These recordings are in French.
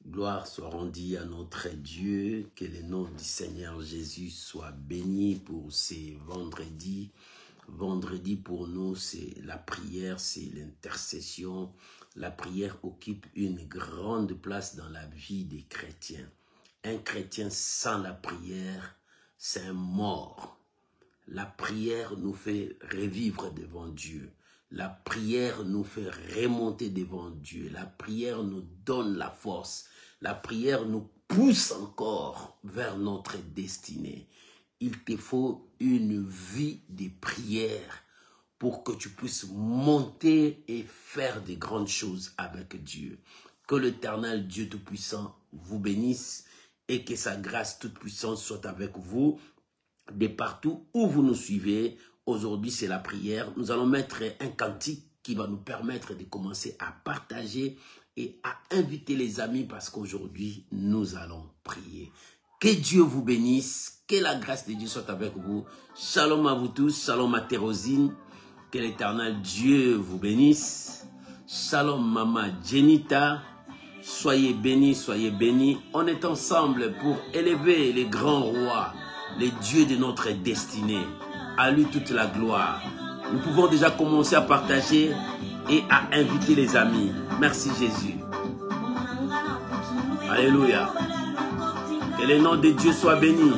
Gloire soit rendue à notre Dieu, que le nom du Seigneur Jésus soit béni pour ces vendredis. Vendredi pour nous, c'est la prière, c'est l'intercession. La prière occupe une grande place dans la vie des chrétiens. Un chrétien sans la prière, c'est un mort. La prière nous fait revivre devant Dieu. La prière nous fait remonter devant Dieu. La prière nous donne la force. La prière nous pousse encore vers notre destinée. Il te faut une vie de prière pour que tu puisses monter et faire de grandes choses avec Dieu. Que l'Éternel Dieu Tout-Puissant vous bénisse et que sa grâce toute-puissante soit avec vous de partout où vous nous suivez. Aujourd'hui, c'est la prière. Nous allons mettre un cantique qui va nous permettre de commencer à partager et à inviter les amis parce qu'aujourd'hui, nous allons prier. Que Dieu vous bénisse, que la grâce de Dieu soit avec vous. Shalom à vous tous, shalom à Thérosine, que l'Éternel Dieu vous bénisse. Shalom Maman Jenita, soyez bénis. On est ensemble pour élever les grands rois, les dieux de notre destinée. À lui toute la gloire. Nous pouvons déjà commencer à partager et à inviter les amis. Merci Jésus. Alléluia. Que le nom de Dieu soit béni.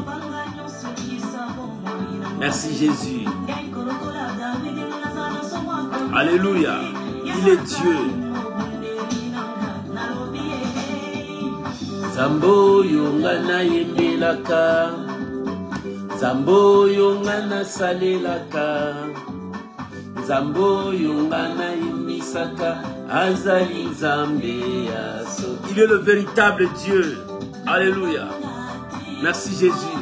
Merci Jésus. Alléluia. Il est Dieu. Zambo yongana yembelaka. Zambo yongana salelaka. Zambo yongana yimisaka. Azali Zambé aso. Il est le véritable Dieu. Alléluia. Merci Jésus.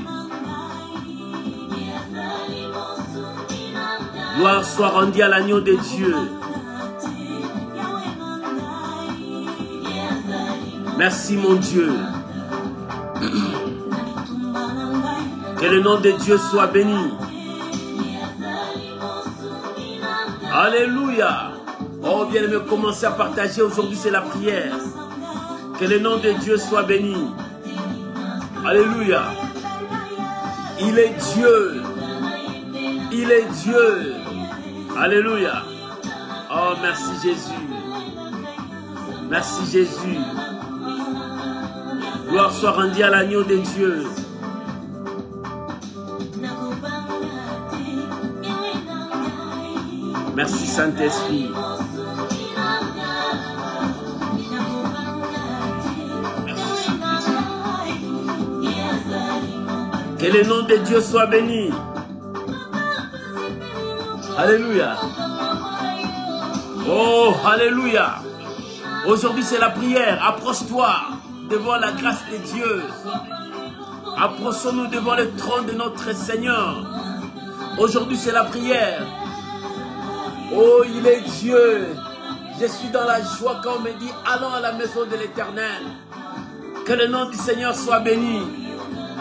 Gloire soit rendue à l'agneau de Dieu. Merci mon Dieu. Que le nom de Dieu soit béni. Alléluia. Oh bien-aimé, commencez à partager. Aujourd'hui c'est la prière. Que le nom de Dieu soit béni. Alléluia. Il est Dieu. Il est Dieu. Alléluia. Oh merci Jésus. Merci Jésus. Gloire soit rendue à l'agneau de Dieu. Merci Saint-Esprit. Que le nom de Dieu soit béni. Alléluia. Oh, alléluia. Aujourd'hui, c'est la prière. Approche-toi devant la grâce de Dieu. Approchons-nous devant le trône de notre Seigneur. Aujourd'hui, c'est la prière. Oh, il est Dieu. Je suis dans la joie quand on me dit, allons à la maison de l'Éternel. Que le nom du Seigneur soit béni.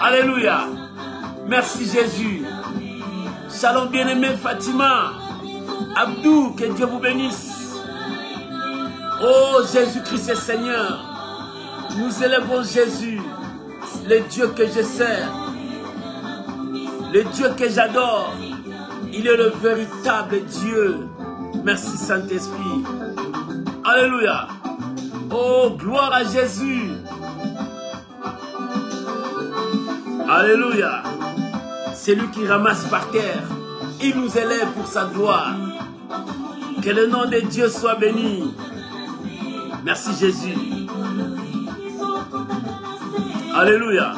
Alléluia. Merci Jésus. Shalom bien-aimé Fatima. Abdou, que Dieu vous bénisse. Oh Jésus-Christ est Seigneur. Nous élevons Jésus, le Dieu que je sers, le Dieu que j'adore. Il est le véritable Dieu. Merci Saint-Esprit. Alléluia. Oh, gloire à Jésus. Alléluia. C'est lui qui ramasse par terre. Il nous élève pour sa gloire. Que le nom de Dieu soit béni. Merci Jésus. Alléluia.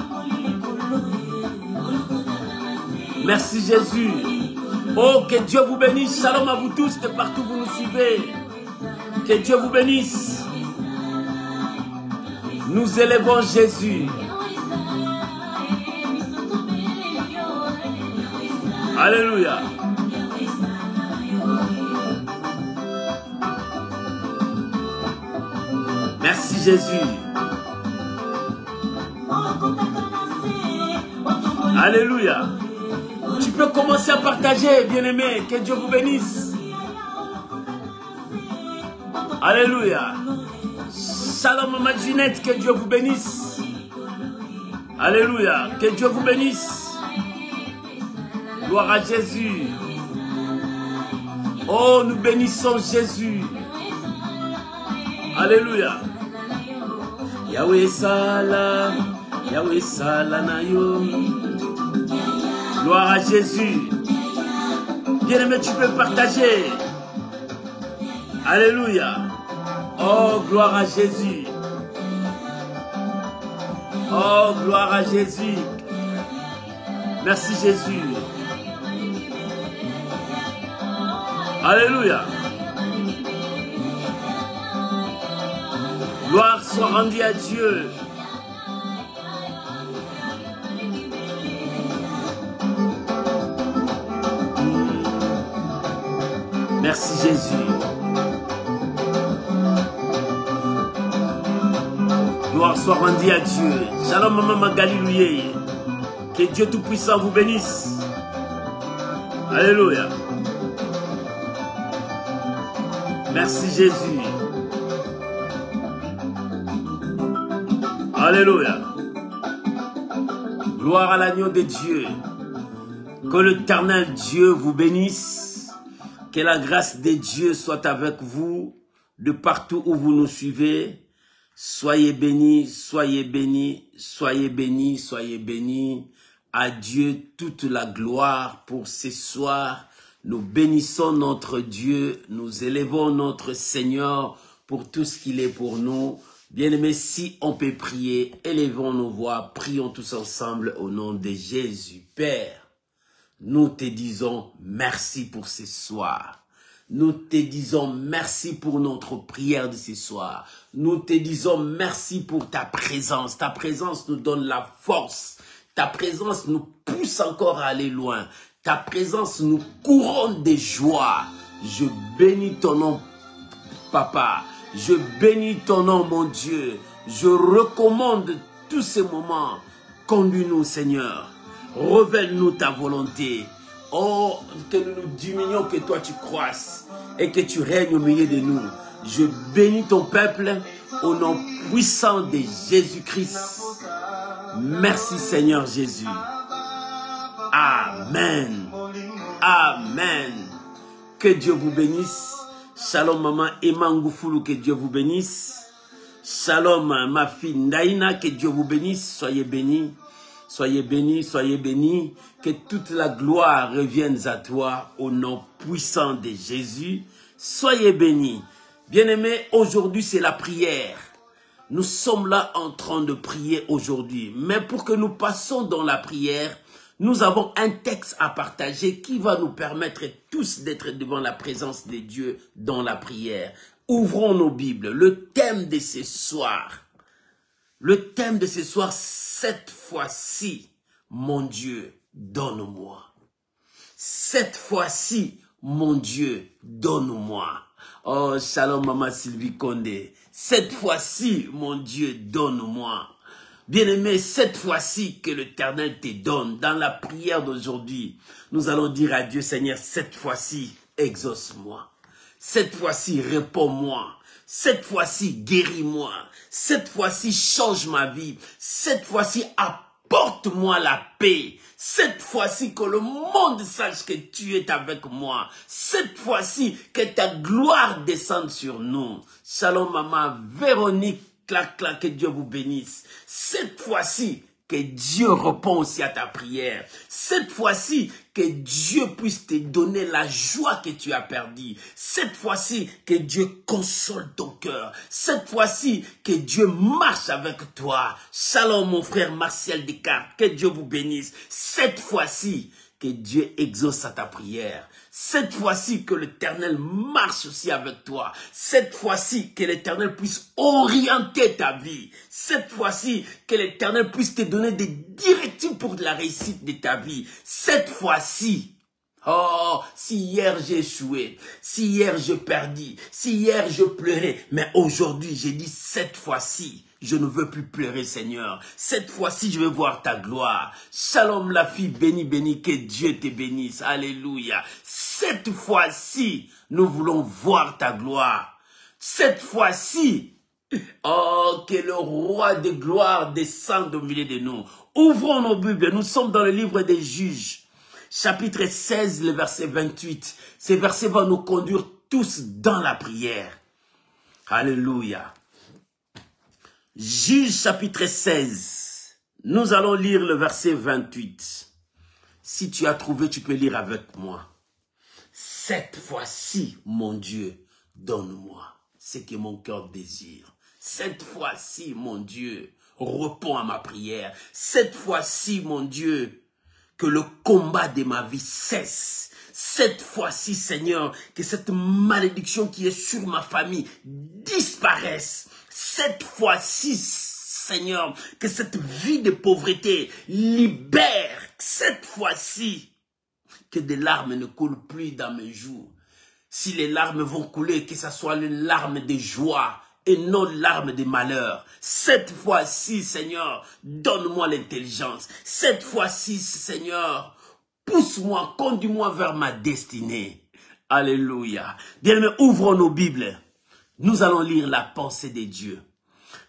Merci Jésus. Oh, que Dieu vous bénisse. Shalom à vous tous de partout où vous nous suivez. Que Dieu vous bénisse. Nous élevons Jésus. Alléluia. Merci Jésus. Alléluia. Tu peux commencer à partager, bien-aimé. Que Dieu vous bénisse. Alléluia. Shalom Maman Ginette, que Dieu vous bénisse. Alléluia, que Dieu vous bénisse. Gloire à Jésus. Oh, nous bénissons Jésus. Alléluia. Yahweh Salah, Yahweh Salah Nayo. Gloire à Jésus. Bien-aimé, tu peux partager. Alléluia. Oh, gloire à Jésus. Oh, gloire à Jésus. Merci Jésus. Alléluia. Gloire soit rendue à Dieu. Merci Jésus. Gloire soit rendue à Dieu. Shalom Maman Magali. Que Dieu Tout-Puissant vous bénisse. Alléluia. Merci Jésus. Alléluia. Gloire à l'agneau de Dieu. Que l'Éternel Dieu vous bénisse. Que la grâce de Dieu soit avec vous de partout où vous nous suivez. Soyez bénis, soyez bénis, soyez bénis, soyez bénis. À Dieu toute la gloire pour ce soir. Nous bénissons notre Dieu, nous élevons notre Seigneur pour tout ce qu'il est pour nous. Bien-aimés, si on peut prier, élevons nos voix, prions tous ensemble au nom de Jésus. Père, nous te disons merci pour ce soir. Nous te disons merci pour notre prière de ce soir. Nous te disons merci pour ta présence. Ta présence nous donne la force. Ta présence nous pousse encore à aller loin. Ta présence nous couronne de joie. Je bénis ton nom, Papa. Je bénis ton nom, mon Dieu. Je recommande tous ces moments. Conduis-nous, Seigneur. Révèle-nous ta volonté. Oh, que nous nous diminuions, que toi tu croisses et que tu règnes au milieu de nous. Je bénis ton peuple au nom puissant de Jésus-Christ. Merci, Seigneur Jésus. Amen. Amen. Que Dieu vous bénisse. Shalom maman Emangoufoulou, que Dieu vous bénisse. Shalom ma fille Ndaïna, que Dieu vous bénisse. Soyez bénis. Soyez bénis, soyez bénis. Que toute la gloire revienne à toi au nom puissant de Jésus. Soyez bénis. Bien-aimés, aujourd'hui c'est la prière. Nous sommes là en train de prier aujourd'hui. Mais pour que nous passions dans la prière, nous avons un texte à partager qui va nous permettre tous d'être devant la présence de Dieu dans la prière. Ouvrons nos Bibles. Le thème de ce soir. Le thème de ce soir, cette fois-ci, mon Dieu, donne-moi. Cette fois-ci, mon Dieu, donne-moi. Oh, shalom, Maman Sylvie Condé. Cette fois-ci, mon Dieu, donne-moi. Bien-aimé, cette fois-ci que l'Éternel te donne, dans la prière d'aujourd'hui, nous allons dire à Dieu, Seigneur, cette fois-ci, exauce-moi. Cette fois-ci, réponds-moi. Cette fois-ci, guéris-moi. Cette fois-ci, change ma vie. Cette fois-ci, apporte-moi la paix. Cette fois-ci, que le monde sache que tu es avec moi. Cette fois-ci, que ta gloire descende sur nous. Shalom, maman Véronique, clac, clac, que Dieu vous bénisse. Cette fois-ci, que Dieu répond aussi à ta prière. Cette fois-ci, que Dieu puisse te donner la joie que tu as perdue. Cette fois-ci, que Dieu console ton cœur. Cette fois-ci, que Dieu marche avec toi. Shalom, mon frère Martial Descartes, que Dieu vous bénisse. Cette fois-ci, que Dieu exauce à ta prière. Cette fois-ci, que l'Éternel marche aussi avec toi. Cette fois-ci, que l'Éternel puisse orienter ta vie. Cette fois-ci, que l'Éternel puisse te donner des directives pour la réussite de ta vie. Cette fois-ci, oh, si hier j'ai échoué, si hier je perdis, si hier je pleurais, mais aujourd'hui j'ai dit cette fois-ci, je ne veux plus pleurer, Seigneur. Cette fois-ci, je veux voir ta gloire. Shalom, la fille bénie, bénie, que Dieu te bénisse. Alléluia. Cette fois-ci, nous voulons voir ta gloire. Cette fois-ci, Oh, que le roi de gloire descende au milieu de nous. Ouvrons nos Bibles, nous sommes dans le livre des Juges, chapitre 16, le verset 28. Ces versets vont nous conduire tous dans la prière. Alléluia. Juges, chapitre 16. Nous allons lire le verset 28. Si tu as trouvé, tu peux lire avec moi. Cette fois-ci, mon Dieu, donne-moi ce que mon cœur désire. Cette fois-ci, mon Dieu, réponds à ma prière. Cette fois-ci, mon Dieu, que le combat de ma vie cesse. Cette fois-ci, Seigneur, que cette malédiction qui est sur ma famille disparaisse. Cette fois-ci, Seigneur, que cette vie de pauvreté libère. Cette fois-ci, que des larmes ne coulent plus dans mes joues. Si les larmes vont couler, que ce soit les larmes de joie et non larmes de malheur. Cette fois-ci, Seigneur, donne-moi l'intelligence. Cette fois-ci, Seigneur, pousse-moi, conduis-moi vers ma destinée. Alléluia. Bien-aimés, ouvrons nos Bibles. Nous allons lire la pensée de Dieu.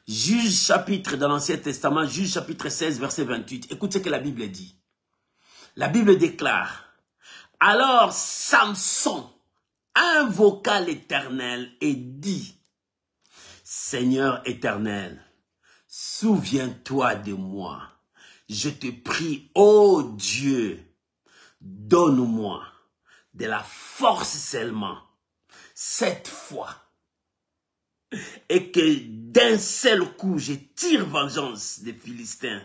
Juge chapitre dans l'Ancien Testament, Juge chapitre 16, verset 28. Écoute ce que la Bible dit. La Bible déclare, « Alors Samson invoqua l'Éternel et dit, « Seigneur éternel, souviens-toi de moi. Je te prie, ô Dieu, donne-moi de la force seulement, cette fois, et que d'un seul coup, je tire vengeance des Philistins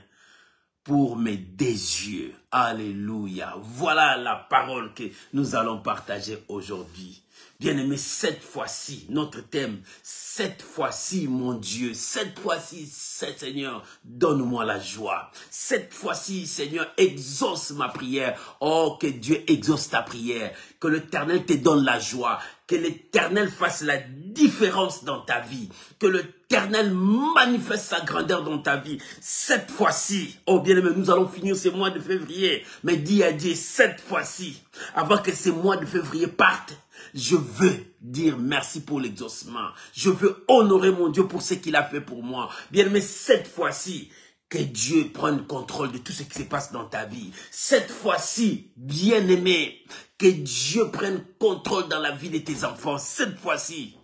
pour mes désieux. » Alléluia. Voilà la parole que nous allons partager aujourd'hui. Bien-aimés, cette fois-ci, notre thème, cette fois-ci, mon Dieu, cette fois-ci, Seigneur, donne-moi la joie. Cette fois-ci, Seigneur, exauce ma prière. Oh, que Dieu exauce ta prière. Que l'Éternel te donne la joie. Que l'Éternel fasse la différence dans ta vie. Que l'Éternel manifeste sa grandeur dans ta vie. Cette fois-ci, oh bien-aimé, nous allons finir ce mois de février. Mais dis à Dieu, cette fois-ci, avant que ce mois de février parte, je veux dire merci pour l'exaucement. Je veux honorer mon Dieu pour ce qu'il a fait pour moi. Bien-aimé, cette fois-ci, que Dieu prenne contrôle de tout ce qui se passe dans ta vie. Cette fois-ci, bien-aimé, que Dieu prenne contrôle dans la vie de tes enfants. Cette fois-ci.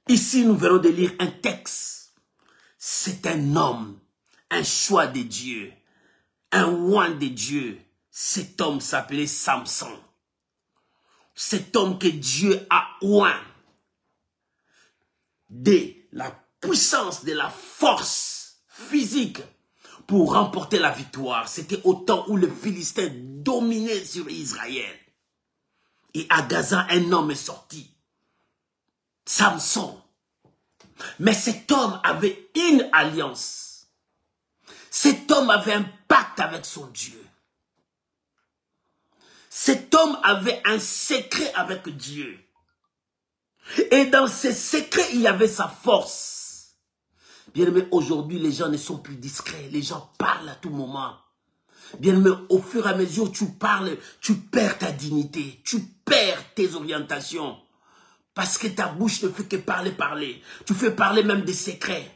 Ici, nous venons de lire un texte. C'est un homme, un choix de Dieu, un oint de Dieu. Cet homme s'appelait Samson. Cet homme que Dieu a oint de la puissance, de la force physique pour remporter la victoire. C'était au temps où les Philistins dominaient sur Israël. Et à Gaza, un homme est sorti. Samson. Mais cet homme avait une alliance. Cet homme avait un pacte avec son Dieu. Cet homme avait un secret avec Dieu. Et dans ce secret, il y avait sa force. Bien-aimé, aujourd'hui, les gens ne sont plus discrets. Les gens parlent à tout moment. Bien-aimé, au fur et à mesure, tu parles, tu perds ta dignité. Tu perds tes orientations. Parce que ta bouche ne fait que parler, parler. Tu fais parler même des secrets.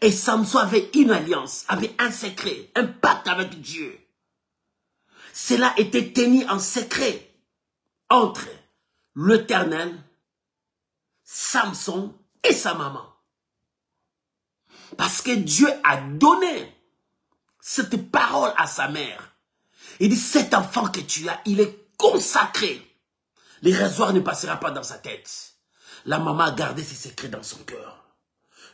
Et Samson avait une alliance, avait un secret, un pacte avec Dieu. Cela était tenu en secret entre l'Éternel, Samson et sa maman. Parce que Dieu a donné cette parole à sa mère. Il dit, cet enfant que tu as, il est consacré. Le rasoir ne passera pas dans sa tête. La maman a gardé ses secrets dans son cœur.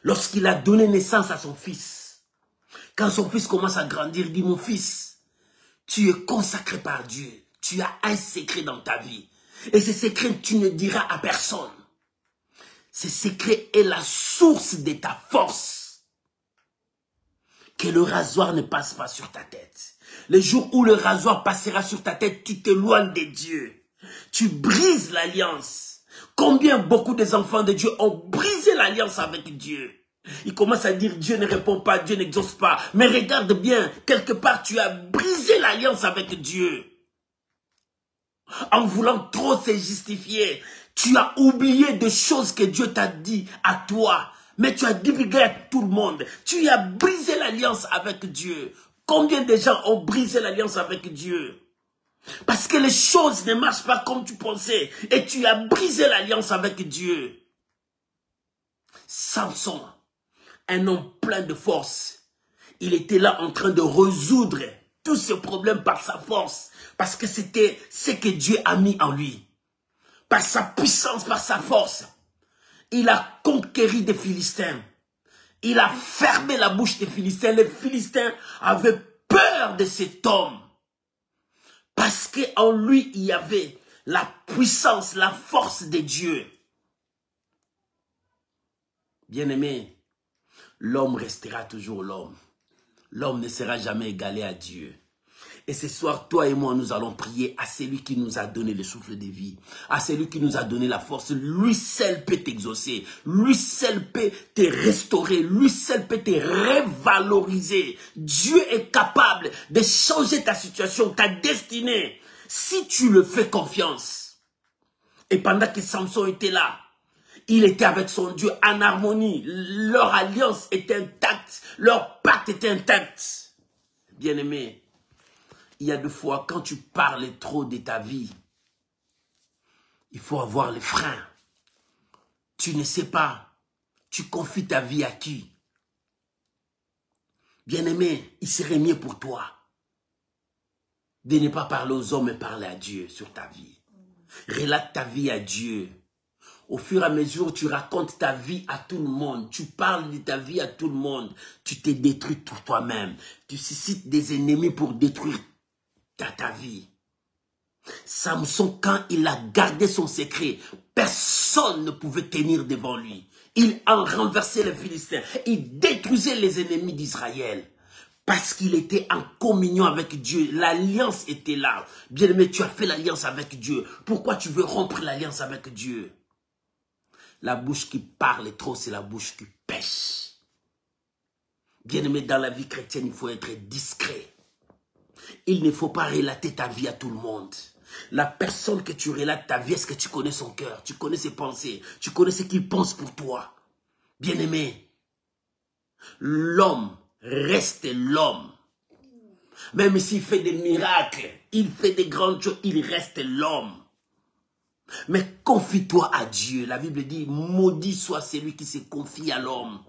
Lorsqu'il a donné naissance à son fils, quand son fils commence à grandir, il dit, mon fils, tu es consacré par Dieu. Tu as un secret dans ta vie. Et ce secret, tu ne diras à personne. Ce secret est la source de ta force. Que le rasoir ne passe pas sur ta tête. Le jour où le rasoir passera sur ta tête, tu t'éloignes de Dieu. Tu brises l'alliance. Combien beaucoup des enfants de Dieu ont brisé l'alliance avec Dieu. Ils commencent à dire Dieu ne répond pas, Dieu n'exauce pas. Mais regarde bien, quelque part tu as brisé l'alliance avec Dieu. En voulant trop se justifier, Tu as oublié des choses que Dieu t'a dit à toi, mais tu as divulgué à tout le monde. Tu as brisé l'alliance avec Dieu. Combien de gens ont brisé l'alliance avec Dieu? Parce que les choses ne marchent pas comme tu pensais. Et tu as brisé l'alliance avec Dieu. Samson, un homme plein de force, il était là en train de résoudre tous ces problèmes par sa force. Parce que c'était ce que Dieu a mis en lui. Par sa puissance, par sa force. Il a conquéri des Philistins. Il a fermé la bouche des Philistins. Les Philistins avaient peur de cet homme. Parce qu'en lui, il y avait la puissance, la force de Dieu. Bien-aimé, l'homme restera toujours l'homme. L'homme ne sera jamais égalé à Dieu. Et ce soir, toi et moi, nous allons prier à celui qui nous a donné le souffle de vie, à celui qui nous a donné la force. Lui seul peut t'exaucer, lui seul peut te restaurer, lui seul peut te revaloriser. Dieu est capable de changer ta situation, ta destinée, si tu le fais confiance. Et pendant que Samson était là, il était avec son Dieu en harmonie. Leur alliance était intacte, leur pacte était intact. Bien-aimé, il y a des fois, quand tu parles trop de ta vie, il faut avoir les freins. Tu ne sais pas, tu confies ta vie à qui? Bien-aimé, il serait mieux pour toi de ne pas parler aux hommes, mais parler à Dieu sur ta vie. Relate ta vie à Dieu. Au fur et à mesure, tu racontes ta vie à tout le monde. Tu parles de ta vie à tout le monde. Tu te détruis pour toi-même. Tu suscites des ennemis pour détruire ta vie. Samson, quand il a gardé son secret, personne ne pouvait tenir devant lui. Il a renversé les Philistins. Il détruisait les ennemis d'Israël. Parce qu'il était en communion avec Dieu. L'alliance était là. Bien-aimé, tu as fait l'alliance avec Dieu. Pourquoi tu veux rompre l'alliance avec Dieu? La bouche qui parle trop, c'est la bouche qui pêche. Bien-aimé, dans la vie chrétienne, il faut être discret. Il ne faut pas relater ta vie à tout le monde. La personne que tu relates ta vie, est-ce que tu connais son cœur? Tu connais ses pensées? Tu connais ce qu'il pense pour toi? Bien-aimé, l'homme reste l'homme. Même s'il fait des miracles, il fait des grandes choses, il reste l'homme. Mais confie-toi à Dieu. La Bible dit, maudit soit celui qui se confie à l'homme.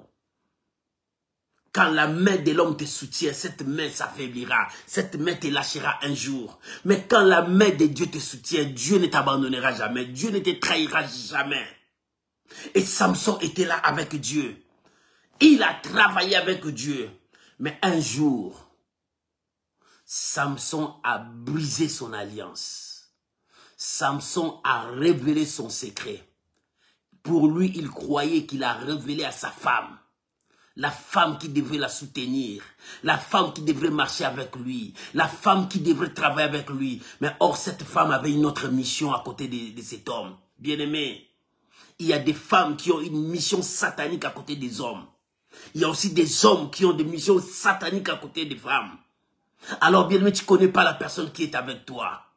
Quand la main de l'homme te soutient, cette main s'affaiblira. Cette main te lâchera un jour. Mais quand la main de Dieu te soutient, Dieu ne t'abandonnera jamais. Dieu ne te trahira jamais. Et Samson était là avec Dieu. Il a travaillé avec Dieu. Mais un jour, Samson a brisé son alliance. Samson a révélé son secret. Pour lui, il croyait qu'il a révélé à sa femme. La femme qui devrait la soutenir, la femme qui devrait marcher avec lui, la femme qui devrait travailler avec lui. Mais or, cette femme avait une autre mission à côté de cet homme. Bien-aimé, il y a des femmes qui ont une mission satanique à côté des hommes. Il y a aussi des hommes qui ont des missions sataniques à côté des femmes. Alors, bien-aimé, tu ne connais pas la personne qui est avec toi.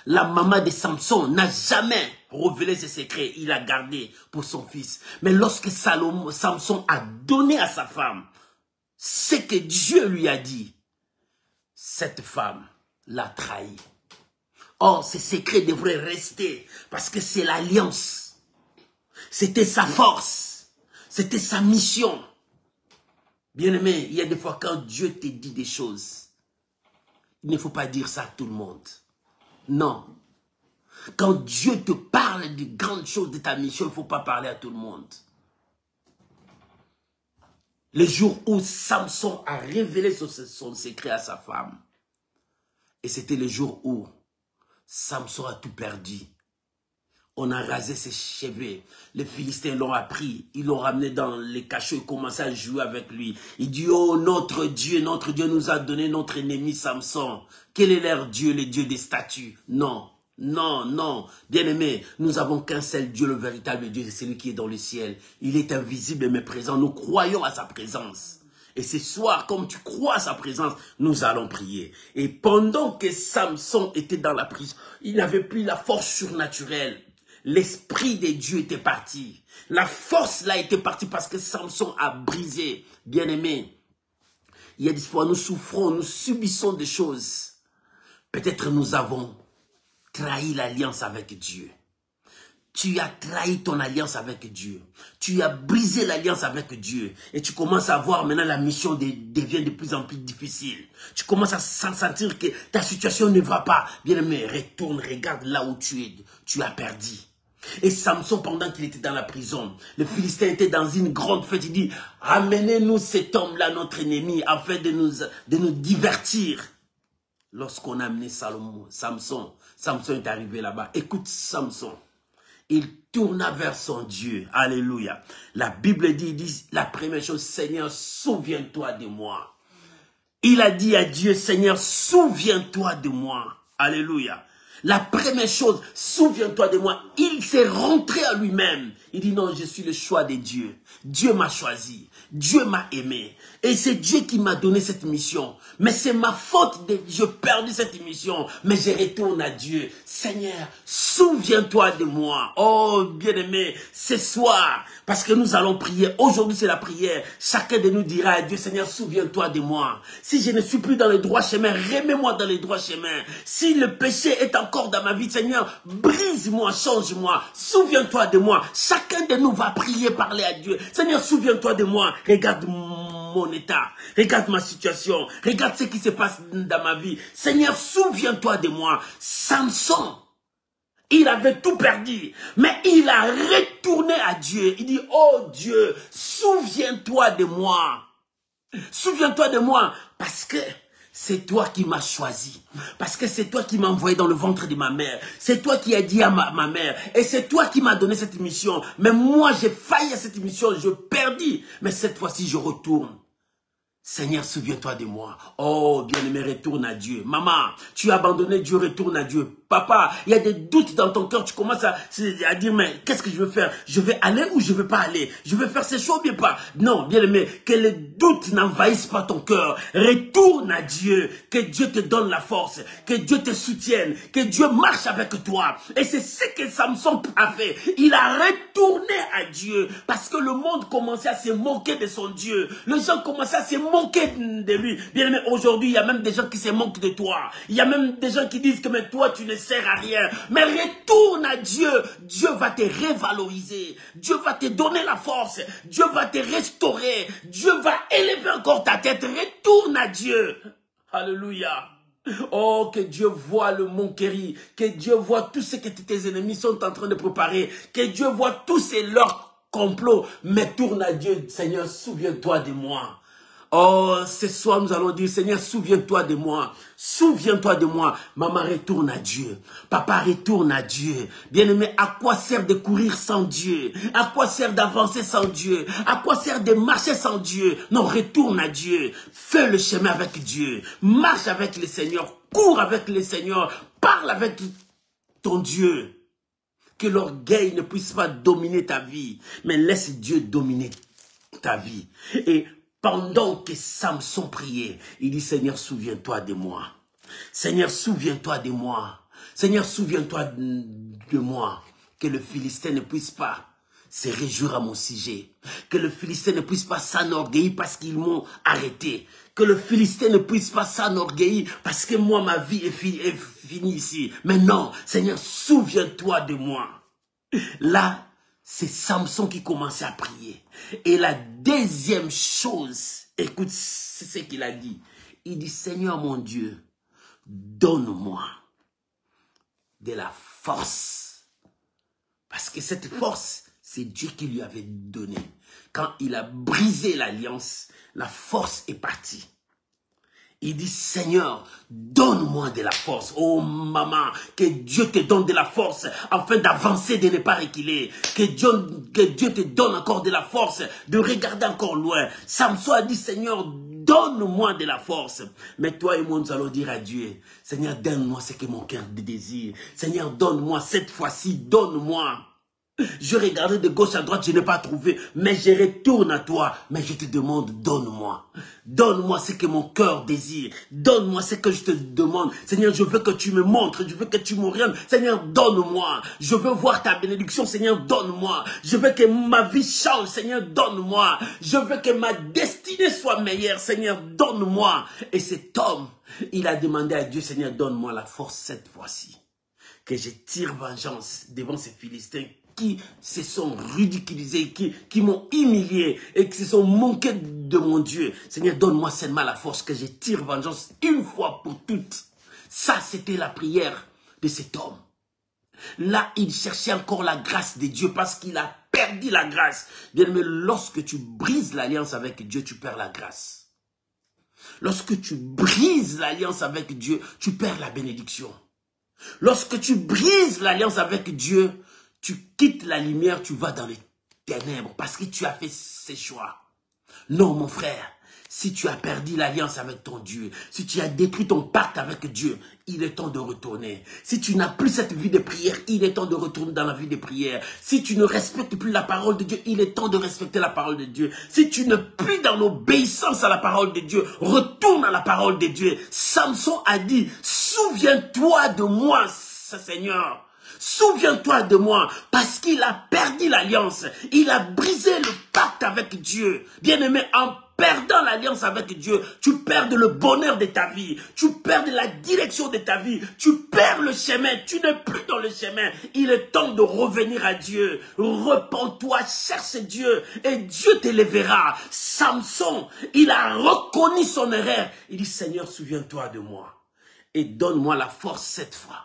La maman de Samson n'a jamais révélé ses secrets. Il a gardé pour son fils. Mais lorsque Samson a donné à sa femme ce que Dieu lui a dit, cette femme l'a trahi. Or, ces secrets devraient rester parce que c'est l'alliance. C'était sa force. C'était sa mission. Bien-aimé, il y a des fois quand Dieu te dit des choses, il ne faut pas dire ça à tout le monde. Non. Quand Dieu te parle de grandes choses de ta mission, il ne faut pas parler à tout le monde. Le jour où Samson a révélé son secret à sa femme, et c'était le jour où Samson a tout perdu. On a rasé ses cheveux. Les Philistins l'ont appris. Ils l'ont ramené dans les cachots et commencé à jouer avec lui. Il dit, oh, notre Dieu nous a donné notre ennemi Samson. Quel est leur Dieu, le Dieu des statues? Non, non, non. Bien-aimé, nous avons qu'un seul Dieu, le véritable Dieu, c'est celui qui est dans le ciel. Il est invisible mais présent. Nous croyons à sa présence. Et ce soir, comme tu crois à sa présence, nous allons prier. Et pendant que Samson était dans la prison, il n'avait plus la force surnaturelle. L'esprit de Dieu était parti. La force là était partie parce que Samson a brisé. Bien-aimé, il y a des fois nous souffrons, nous subissons des choses. Peut-être nous avons trahi l'alliance avec Dieu. Tu as trahi ton alliance avec Dieu. Tu as brisé l'alliance avec Dieu. Et tu commences à voir maintenant la mission devient de plus en plus difficile. Tu commences à sentir que ta situation ne va pas. Bien-aimé, retourne, regarde là où tu es. Tu as perdu. Et Samson, pendant qu'il était dans la prison, le Philistin était dans une grande fête. Il dit, amenez-nous cet homme-là, notre ennemi, afin de nous divertir. Lorsqu'on a amené Samson est arrivé là-bas. Écoute Samson. Il tourna vers son Dieu. Alléluia. La Bible dit la première chose, Seigneur, souviens-toi de moi. Il a dit à Dieu, Seigneur, souviens-toi de moi. Alléluia. La première chose, souviens-toi de moi. Il s'est rentré à lui-même. Il dit non, je suis le choix de Dieu. Dieu m'a choisi. Dieu m'a aimé. Et c'est Dieu qui m'a donné cette mission. Mais c'est ma faute de je perdu cette mission. Mais je retourne à Dieu. Seigneur, souviens-toi de moi. Oh, bien-aimé, ce soir, parce que nous allons prier. Aujourd'hui, c'est la prière. Chacun de nous dira à Dieu, Seigneur, souviens-toi de moi. Si je ne suis plus dans le droit chemin, remets-moi dans le droit chemin. Si le péché est encore dans ma vie, Seigneur, brise-moi, change-moi. Souviens-toi de moi. Chacun de nous va prier, parler à Dieu. Seigneur, souviens-toi de moi. Regarde mon état. Regarde ma situation. Regarde ce qui se passe dans ma vie. Seigneur, souviens-toi de moi. Samson, il avait tout perdu, mais il a retourné à Dieu. Il dit, oh Dieu, souviens-toi de moi. Souviens-toi de moi, parce que c'est toi qui m'as choisi. Parce que c'est toi qui m'as envoyé dans le ventre de ma mère. C'est toi qui as dit à ma mère. Et c'est toi qui m'as donné cette mission. Mais moi, j'ai failli à cette mission. Je perdis. Mais cette fois-ci, je retourne. Seigneur, souviens-toi de moi. Oh, bien-aimé, retourne à Dieu. Maman, tu as abandonné Dieu, retourne à Dieu. Papa, il y a des doutes dans ton cœur. Tu commences à dire, mais qu'est-ce que je veux faire? Je vais aller ou je ne vais pas aller? Je vais faire ces choses ou bien pas? Non, bien-aimé, que les doutes n'envahissent pas ton cœur. Retourne à Dieu. Que Dieu te donne la force. Que Dieu te soutienne. Que Dieu marche avec toi. Et c'est ce que Samson a fait. Il a retourné à Dieu. Parce que le monde commençait à se moquer de son Dieu. Les gens commençaient à se moquer de lui. Bien aimé, aujourd'hui, il y a même des gens qui se moquent de toi. Il y a même des gens qui disent que mais toi, tu ne sers à rien. Mais retourne à Dieu. Dieu va te revaloriser. Dieu va te donner la force. Dieu va te restaurer. Dieu va élever encore ta tête. Retourne à Dieu. Alléluia. Oh, que Dieu voit le mont Kéri. Que Dieu voit tout ce que tes ennemis sont en train de préparer. Que Dieu voit tous leurs complots. Mais tourne à Dieu. Seigneur, souviens-toi de moi. Oh, ce soir, nous allons dire, Seigneur, souviens-toi de moi. Souviens-toi de moi. Maman, retourne à Dieu. Papa, retourne à Dieu. Bien-aimé, à quoi sert de courir sans Dieu? À quoi sert d'avancer sans Dieu? À quoi sert de marcher sans Dieu? Non, retourne à Dieu. Fais le chemin avec Dieu. Marche avec le Seigneur. Cours avec le Seigneur. Parle avec ton Dieu. Que l'orgueil ne puisse pas dominer ta vie. Mais laisse Dieu dominer ta vie. Et pendant que Samson priait, il dit, Seigneur, souviens-toi de moi. Seigneur, souviens-toi de moi. Seigneur, souviens-toi de moi. Que le Philistin ne puisse pas se réjouir à mon sujet. Que le Philistin ne puisse pas s'enorgueillir parce qu'ils m'ont arrêté. Que le Philistin ne puisse pas s'enorgueillir parce que moi, ma vie est finie ici. Mais non, Seigneur, souviens-toi de moi. Là, c'est Samson qui commençait à prier. Et la deuxième chose, écoute, c'est ce qu'il a dit. Il dit, Seigneur mon Dieu, donne-moi de la force. Parce que cette force, c'est Dieu qui lui avait donné. Quand il a brisé l'alliance, la force est partie. Il dit, Seigneur, donne-moi de la force. Oh maman, que Dieu te donne de la force afin d'avancer, de ne pas reculer. Que Dieu te donne encore de la force de regarder encore loin. Samson a dit, Seigneur, donne-moi de la force. Mais toi et moi, nous allons dire à Dieu, Seigneur, donne-moi ce que mon cœur désire. Seigneur, donne-moi cette fois-ci, donne-moi. Je regardais de gauche à droite, je n'ai pas trouvé, mais je retourne à toi. Mais je te demande, donne-moi. Donne-moi ce que mon cœur désire. Donne-moi ce que je te demande. Seigneur, je veux que tu me montres, je veux que tu m'orientes. Seigneur, donne-moi. Je veux voir ta bénédiction, Seigneur, donne-moi. Je veux que ma vie change, Seigneur, donne-moi. Je veux que ma destinée soit meilleure, Seigneur, donne-moi. Et cet homme, il a demandé à Dieu, Seigneur, donne-moi la force cette fois-ci. Que je tire vengeance devant ces Philistins qui se sont ridiculisés, qui m'ont humilié et qui se sont moqués de mon Dieu. Seigneur, donne-moi seulement la force que je tire vengeance une fois pour toutes. Ça, c'était la prière de cet homme. Là, il cherchait encore la grâce de Dieu parce qu'il a perdu la grâce. Bien, mais lorsque tu brises l'alliance avec Dieu, tu perds la grâce. Lorsque tu brises l'alliance avec Dieu, tu perds la bénédiction. Lorsque tu brises l'alliance avec Dieu, tu quittes la lumière, tu vas dans les ténèbres parce que tu as fait ces choix. Non, mon frère, si tu as perdu l'alliance avec ton Dieu, si tu as détruit ton pacte avec Dieu, il est temps de retourner. Si tu n'as plus cette vie de prière, il est temps de retourner dans la vie de prière. Si tu ne respectes plus la parole de Dieu, il est temps de respecter la parole de Dieu. Si tu n'es plus dans l'obéissance à la parole de Dieu, retourne à la parole de Dieu. Samson a dit, souviens-toi de moi, Seigneur. Souviens-toi de moi, parce qu'il a perdu l'alliance. Il a brisé le pacte avec Dieu. Bien-aimé, en perdant l'alliance avec Dieu, tu perds le bonheur de ta vie. Tu perds la direction de ta vie. Tu perds le chemin. Tu n'es plus dans le chemin. Il est temps de revenir à Dieu. Repens-toi, cherche Dieu et Dieu t'élèvera. Samson, il a reconnu son erreur. Il dit, Seigneur, souviens-toi de moi et donne-moi la force cette fois.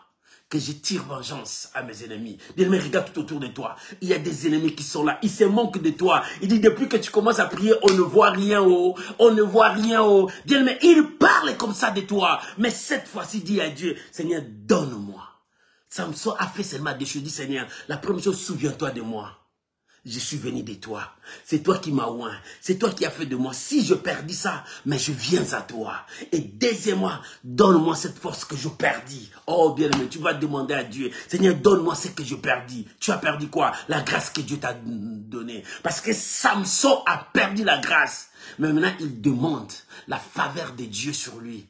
Que je tire vengeance à mes ennemis. Bien-aimé, regarde tout autour de toi. Il y a des ennemis qui sont là. Ils se moquent de toi. Il dit, depuis que tu commences à prier, on ne voit rien, oh. On ne voit rien, oh. Bien-aimé, il parle comme ça de toi. Mais cette fois-ci, dis à Dieu, Seigneur, donne-moi. Samson a fait seulement des choses. Dit, Seigneur, la première chose, souviens-toi de moi. Je suis venu de toi. C'est toi qui m'as oint. C'est toi qui as fait de moi. Si je perdis ça, mais je viens à toi. Et deuxièmement, donne-moi cette force que je perdis. Oh bien-aimé, tu vas demander à Dieu. Seigneur, donne-moi ce que je perdis. Tu as perdu quoi? La grâce que Dieu t'a donnée. Parce que Samson a perdu la grâce. Mais maintenant, il demande la faveur de Dieu sur lui.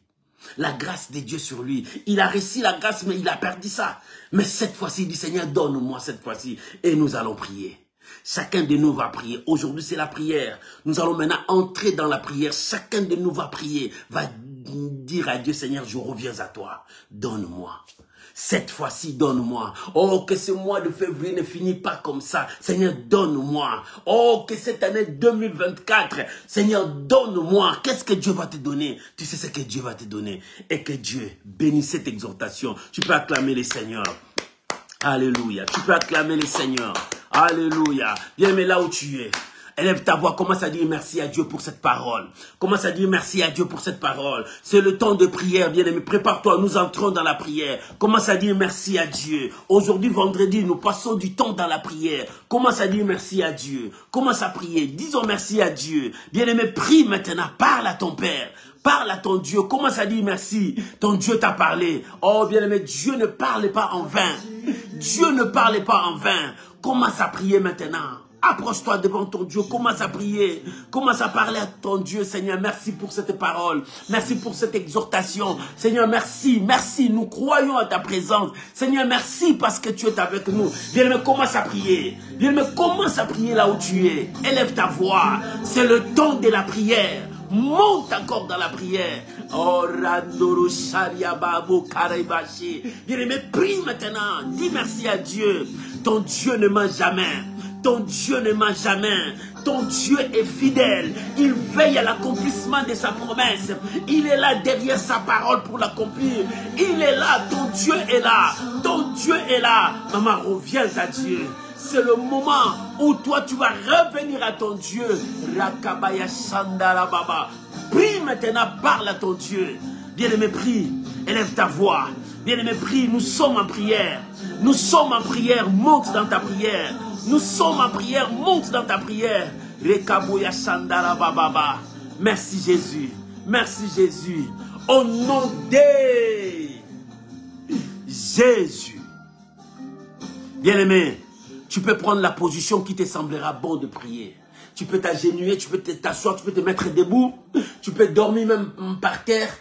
La grâce de Dieu sur lui. Il a reçu la grâce, mais il a perdu ça. Mais cette fois-ci, il dit, Seigneur, donne-moi cette fois-ci. Et nous allons prier. Chacun de nous va prier. Aujourd'hui, c'est la prière. Nous allons maintenant entrer dans la prière. Chacun de nous va prier. Va dire à Dieu, Seigneur, je reviens à toi. Donne-moi. Cette fois-ci, donne-moi. Oh, que ce mois de février ne finit pas comme ça. Seigneur, donne-moi. Oh, que cette année 2024, Seigneur, donne-moi. Qu'est-ce que Dieu va te donner? Tu sais ce que Dieu va te donner. Et que Dieu bénisse cette exhortation. Tu peux acclamer le Seigneur. Alléluia. Tu peux acclamer le Seigneur. Alléluia. Bien-aimé, là où tu es, élève ta voix, commence à dire merci à Dieu pour cette parole. Commence à dire merci à Dieu pour cette parole. C'est le temps de prière, bien-aimé. Prépare-toi, nous entrons dans la prière. Commence à dire merci à Dieu. Aujourd'hui, vendredi, nous passons du temps dans la prière. Commence à dire merci à Dieu. Commence à prier. Disons merci à Dieu. Bien-aimé, prie maintenant. Parle à ton Père. Parle à ton Dieu. Commence à dire merci. Ton Dieu t'a parlé. Oh, bien-aimé, Dieu ne parle pas en vain. Dieu ne parle pas en vain. Commence à prier maintenant. Approche-toi devant ton Dieu, commence à prier, commence à parler à ton Dieu. Seigneur, merci pour cette parole, merci pour cette exhortation. Seigneur, merci, merci, nous croyons à ta présence. Seigneur, merci parce que tu es avec nous. Bien-aimé, commence à prier. Bien-aimé, commence à prier là où tu es. Élève ta voix, c'est le temps de la prière. Monte encore dans la prière. Oh, Randoro Sharia Babo Karaibashi. Bien-aimé, prie maintenant. Dis merci à Dieu. Ton Dieu ne ment jamais. Ton Dieu ne ment jamais. Ton Dieu est fidèle. Il veille à l'accomplissement de sa promesse. Il est là derrière sa parole pour l'accomplir. Il est là. Ton Dieu est là. Ton Dieu est là. Maman, reviens à Dieu. C'est le moment où toi tu vas revenir à ton Dieu. Rakabaya Shandara Baba. Prie maintenant, parle à ton Dieu. Bien-aimé, prie. Élève ta voix. Bien-aimé, prie. Nous sommes en prière. Nous sommes en prière. Monte dans ta prière. Nous sommes en prière. Monte dans ta prière. Rekaboya Shandara Baba. Merci Jésus. Merci Jésus. Au nom de Jésus. Bien-aimé. Tu peux prendre la position qui te semblera bon de prier. Tu peux t'agenouiller, tu peux t'asseoir, tu peux te mettre debout. Tu peux dormir même par terre.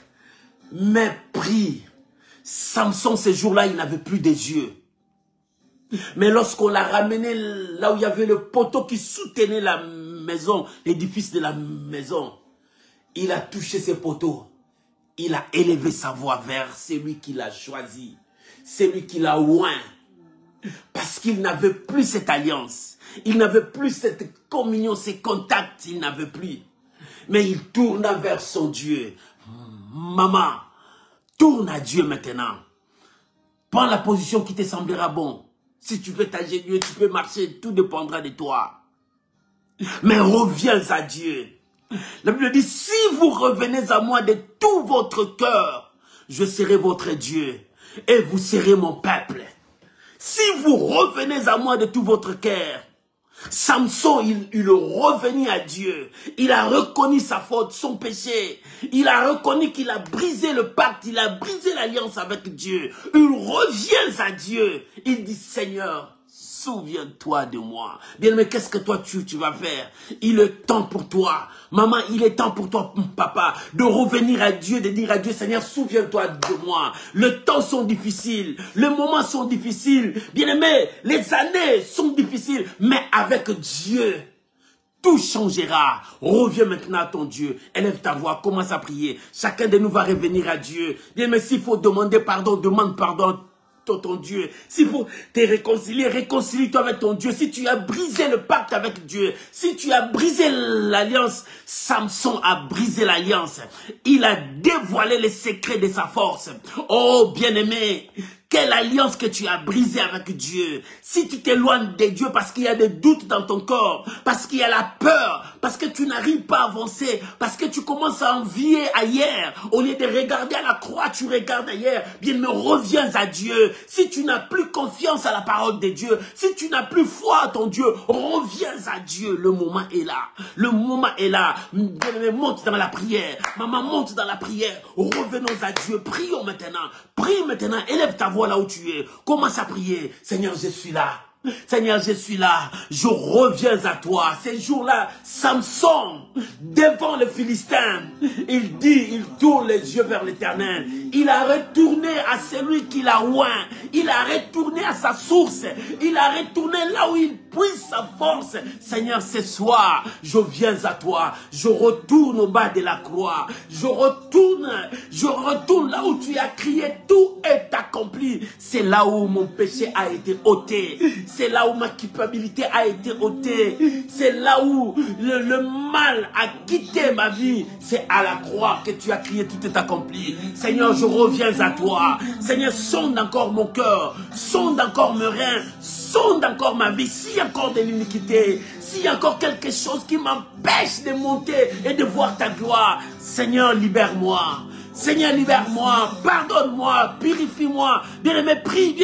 Mais prie. Samson, ces jours-là, il n'avait plus des yeux. Mais lorsqu'on l'a ramené là où il y avait le poteau qui soutenait la maison, l'édifice de la maison, il a touché ces poteaux. Il a élevé sa voix vers celui qui l'a choisi. Celui qui l'a oint. Parce qu'il n'avait plus cette alliance. Il n'avait plus cette communion, ces contacts. Il n'avait plus. Mais il tourna vers son Dieu. Maman, tourne à Dieu maintenant. Prends la position qui te semblera bon. Si tu veux t'agenouiller, tu peux marcher, tout dépendra de toi. Mais reviens à Dieu. La Bible dit, si vous revenez à moi de tout votre cœur, je serai votre Dieu et vous serez mon peuple. Si vous revenez à moi de tout votre cœur, Samson, il revenait à Dieu. Il a reconnu sa faute, son péché. Il a reconnu qu'il a brisé le pacte, il a brisé l'alliance avec Dieu. Il revient à Dieu. Il dit, Seigneur, souviens-toi de moi. Bien, mais qu'est-ce que toi tu vas faire? Il est temps pour toi. Maman, il est temps pour toi, papa, de revenir à Dieu, de dire à Dieu, Seigneur, souviens-toi de moi. Les temps sont difficiles, les moments sont difficiles. Bien aimé, les années sont difficiles, mais avec Dieu, tout changera. Reviens maintenant à ton Dieu. Élève ta voix, commence à prier. Chacun de nous va revenir à Dieu. Bien aimé, s'il faut demander pardon, demande pardon. Ton Dieu, s'il faut te réconcilier, réconcilie-toi avec ton Dieu. Si tu as brisé le pacte avec Dieu, si tu as brisé l'alliance, Samson a brisé l'alliance. Il a dévoilé les secrets de sa force. Oh bien-aimé, quelle alliance que tu as brisée avec Dieu. Si tu t'éloignes de Dieu parce qu'il y a des doutes dans ton corps, parce qu'il y a la peur, parce que tu n'arrives pas à avancer, parce que tu commences à envier ailleurs, au lieu de regarder à la croix, tu regardes ailleurs, bien, mais reviens à Dieu. Si tu n'as plus confiance à la parole de Dieu, si tu n'as plus foi à ton Dieu, reviens à Dieu. Le moment est là. Le moment est là. Monte dans la prière. Maman, monte dans la prière. Revenons à Dieu. Prions maintenant. Prie maintenant. Élève ta voix là où tu es. Commence à prier. Seigneur, je suis là. Seigneur, je suis là, je reviens à toi. Ces jours-là, Samson, devant le Philistin, il dit, il tourne les yeux vers l'Éternel. Il a retourné à celui qui l'a oint. Il a retourné à sa source. Il a retourné là où il puise sa force. Seigneur, ce soir, je viens à toi. Je retourne au bas de la croix. Je retourne là où tu as crié, tout est accompli. C'est là où mon péché a été ôté. C'est là où ma culpabilité a été ôtée. C'est là où le mal a quitté ma vie. C'est à la croix que tu as crié, tout est accompli. Seigneur, je reviens à toi. Seigneur, sonde encore mon cœur. Sonde encore mes reins. Sonde encore ma vie. S'il y a encore de l'iniquité, s'il y a encore quelque chose qui m'empêche de monter et de voir ta gloire, Seigneur, libère-moi. Seigneur, libère-moi, pardonne-moi, purifie-moi. Bien-aimé, prie,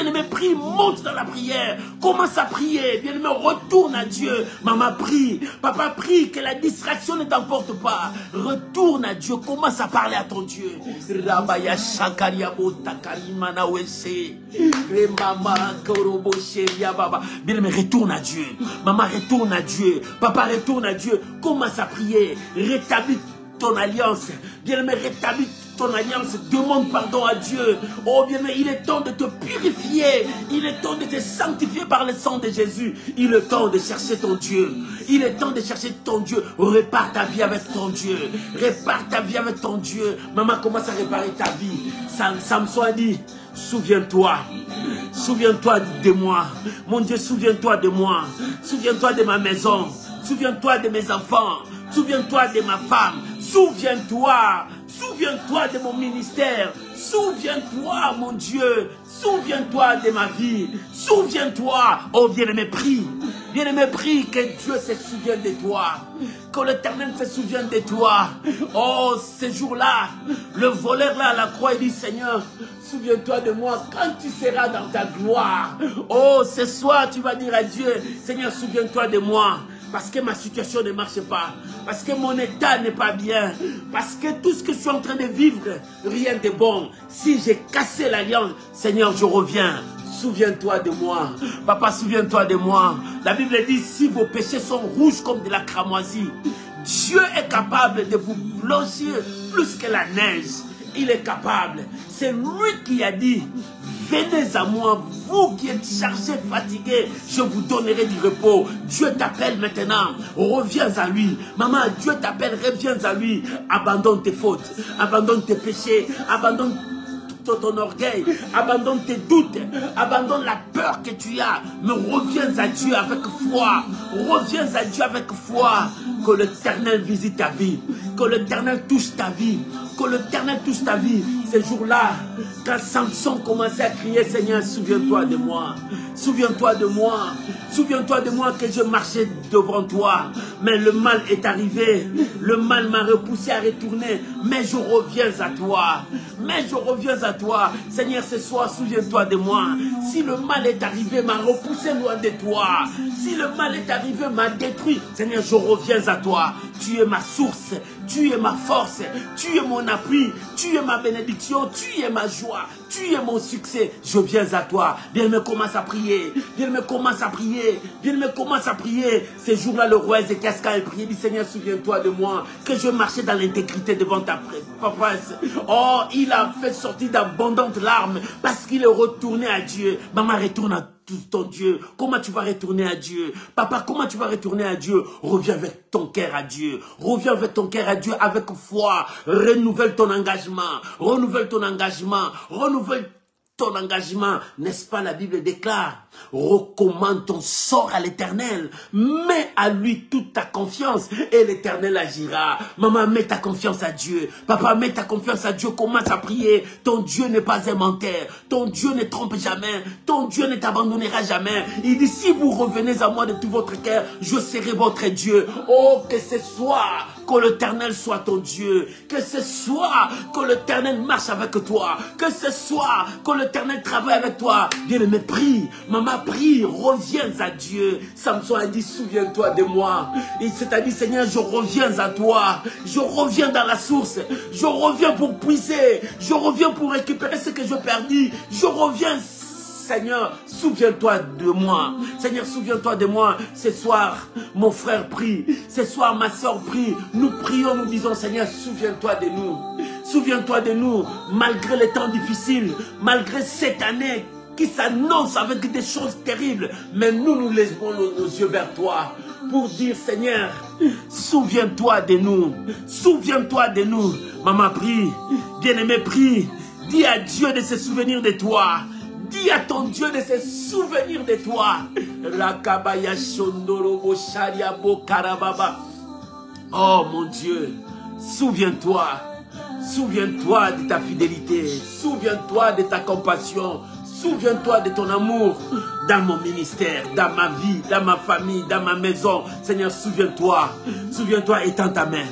monte dans la prière. Commence à prier, bien-aimé, retourne à Dieu. Maman, prie, papa, prie, que la distraction ne t'emporte pas. Retourne à Dieu, commence à parler à ton Dieu. Rabaya Shakariabo Takarimana Wese. Bien-aimé, retourne à Dieu. Maman, retourne à Dieu. Papa, retourne à Dieu. Commence à prier. Rétablis ton alliance. Bien-aimé, rétablis ton alliance, demande pardon à Dieu. Oh bien, mais il est temps de te purifier. Il est temps de te sanctifier par le sang de Jésus. Il est temps de chercher ton Dieu. Il est temps de chercher ton Dieu. Répare ta vie avec ton Dieu. Répare ta vie avec ton Dieu. Maman, commence à réparer ta vie. Samson a dit, souviens-toi. Souviens-toi de moi. Mon Dieu, souviens-toi de moi. Souviens-toi de ma maison. Souviens-toi de mes enfants. Souviens-toi de ma femme. Souviens-toi. Souviens-toi de mon ministère. Souviens-toi, mon Dieu. Souviens-toi de ma vie. Souviens-toi. Oh, bien-aimé, prie. Bien-aimé, prie que Dieu se souvienne de toi. Que l'Éternel se souvienne de toi. Oh, ces jours-là, le voleur là à la croix, il dit, Seigneur, souviens-toi de moi quand tu seras dans ta gloire. Oh, ce soir, tu vas dire à Dieu, Seigneur, souviens-toi de moi. Parce que ma situation ne marche pas. Parce que mon état n'est pas bien. Parce que tout ce que je suis en train de vivre, rien de bon. Si j'ai cassé l'alliance, Seigneur, je reviens. souviens-toi de moi. Papa, souviens-toi de moi. La Bible dit, si vos péchés sont rouges comme de la cramoisie, Dieu est capable de vous blanchir plus que la neige. Il est capable. C'est lui qui a dit, venez à moi, vous qui êtes chargés, fatigués, je vous donnerai du repos. Dieu t'appelle maintenant, reviens à lui. Maman, Dieu t'appelle, reviens à lui. Abandonne tes fautes, abandonne tes péchés, abandonne ton orgueil, abandonne tes doutes, abandonne la peur que tu as, mais reviens à Dieu avec foi, reviens à Dieu avec foi, que l'Éternel visite ta vie, que l'Éternel touche ta vie, que l'Éternel touche ta vie. Ces jours-là, quand Samson commençait à crier, Seigneur, souviens-toi de moi, souviens-toi de moi, souviens-toi de moi que je marchais devant toi, mais le mal est arrivé, le mal m'a repoussé à retourner, mais je reviens à toi, mais je reviens à toi. Seigneur, ce soir, souviens-toi de moi. Si le mal est arrivé, m'a repoussé loin de toi. Si le mal est arrivé, m'a détruit. Seigneur, je reviens à toi. Tu es ma source, tu es ma force, tu es mon appui, tu es ma bénédiction, tu es ma joie, tu es mon succès. Je viens à toi. Bien-aimé, commence à prier. Bien-aimé, commence à prier. Bien-aimé, commence à prier. Ces jours-là, le roi Ézéchias a prié, dit, Seigneur, souviens-toi de moi, que je marchais dans l'intégrité devant ta face. Oh, il a fait sortir d'abondantes larmes parce qu'il est retourné à Dieu. Maman, retourne à ton Dieu. Comment tu vas retourner à Dieu? Papa, comment tu vas retourner à Dieu? Reviens avec ton cœur à Dieu. Reviens avec ton cœur à Dieu avec foi. Renouvelle ton engagement. Renouvelle ton engagement. Renouvelle ton engagement. N'est-ce pas, la Bible déclare, recommande ton sort à l'Éternel, mets à lui toute ta confiance et l'Éternel agira. Maman, mets ta confiance à Dieu. Papa, mets ta confiance à Dieu, commence à prier. Ton Dieu n'est pas un menteur, ton Dieu ne trompe jamais, ton Dieu ne t'abandonnera jamais. Il dit, si vous revenez à moi de tout votre cœur, je serai votre Dieu. Oh, que ce soir, que l'Éternel soit ton Dieu, que ce soir, que l'Éternel marche avec toi, que ce soir, que l'Éternel travaille avec toi. Bien-aimé, prie, maman, prie, reviens à Dieu. Samson a dit, souviens-toi de moi. Il s'est dit, Seigneur, je reviens à toi, je reviens dans la source, je reviens pour puiser, je reviens pour récupérer ce que je perdis, je reviens. Seigneur, souviens-toi de moi. Seigneur, souviens-toi de moi. Ce soir, mon frère prie. Ce soir, ma soeur prie. Nous prions, nous disons, Seigneur, souviens-toi de nous. Souviens-toi de nous, malgré les temps difficiles, malgré cette année qui s'annonce avec des choses terribles. Mais nous lèvons nos yeux vers toi pour dire, Seigneur, souviens-toi de nous. Souviens-toi de nous. Maman, prie. Bien-aimé, prie. Dis à Dieu de se souvenir de toi. Dis à ton Dieu de se souvenir de toi. Oh mon Dieu, souviens-toi. Souviens-toi de ta fidélité. Souviens-toi de ta compassion. Souviens-toi de ton amour dans mon ministère, dans ma vie, dans ma famille, dans ma maison. Seigneur, souviens-toi. Souviens-toi, étends ta main.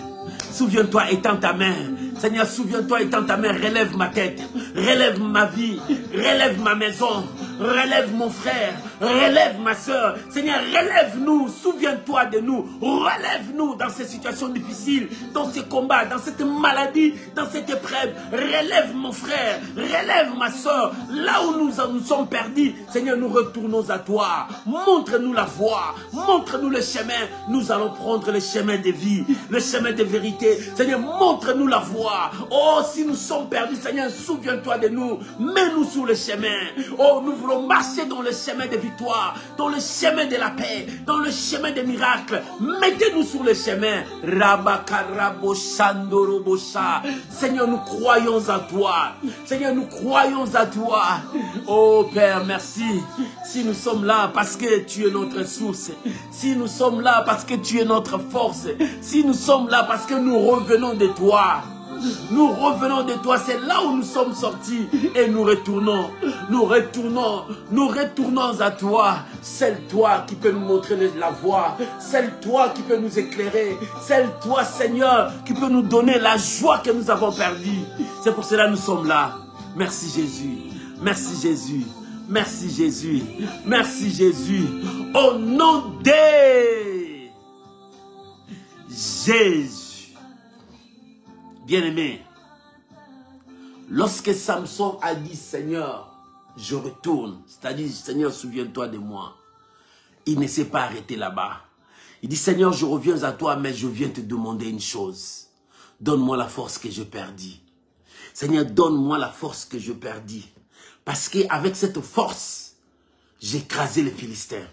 Souviens-toi, étends ta main. Seigneur, souviens-toi, étends ta main, relève ma tête, relève ma vie, relève ma maison, relève mon frère, relève ma soeur. Seigneur, relève-nous, souviens-toi de nous, relève-nous dans ces situations difficiles, dans ces combats, dans cette maladie, dans cette épreuve. Relève mon frère, relève ma soeur, là où nous sommes perdus. Seigneur, nous retournons à toi. Montre-nous la voie, montre-nous le chemin. Nous allons prendre le chemin de vie, le chemin de vérité. Seigneur, montre-nous la voie. Oh, si nous sommes perdus, Seigneur, souviens-toi de nous. Mets-nous sur le chemin. Oh, nous voulons marcher dans le chemin de victoire, dans le chemin de la paix, dans le chemin des miracles. Mettez-nous sur le chemin. Seigneur, nous croyons à toi. Seigneur, nous croyons à toi. Oh, Père, merci. Si nous sommes là parce que tu es notre source, si nous sommes là parce que tu es notre force, si nous sommes là parce que nous revenons de toi, nous revenons de toi, c'est là où nous sommes sortis et nous retournons à toi. C'est toi qui peut nous montrer la voie, c'est toi qui peut nous éclairer, c'est toi, Seigneur, qui peut nous donner la joie que nous avons perdue. C'est pour cela que nous sommes là. Merci Jésus, merci Jésus, merci Jésus, merci Jésus, au nom de Jésus. Bien-aimé, lorsque Samson a dit, Seigneur, je retourne. C'est-à-dire, Seigneur, souviens-toi de moi. Il ne s'est pas arrêté là-bas. Il dit, Seigneur, je reviens à toi, mais je viens te demander une chose. Donne-moi la force que je perdis. Seigneur, donne-moi la force que je perdis. Parce qu'avec cette force, j'ai écrasé les Philistins.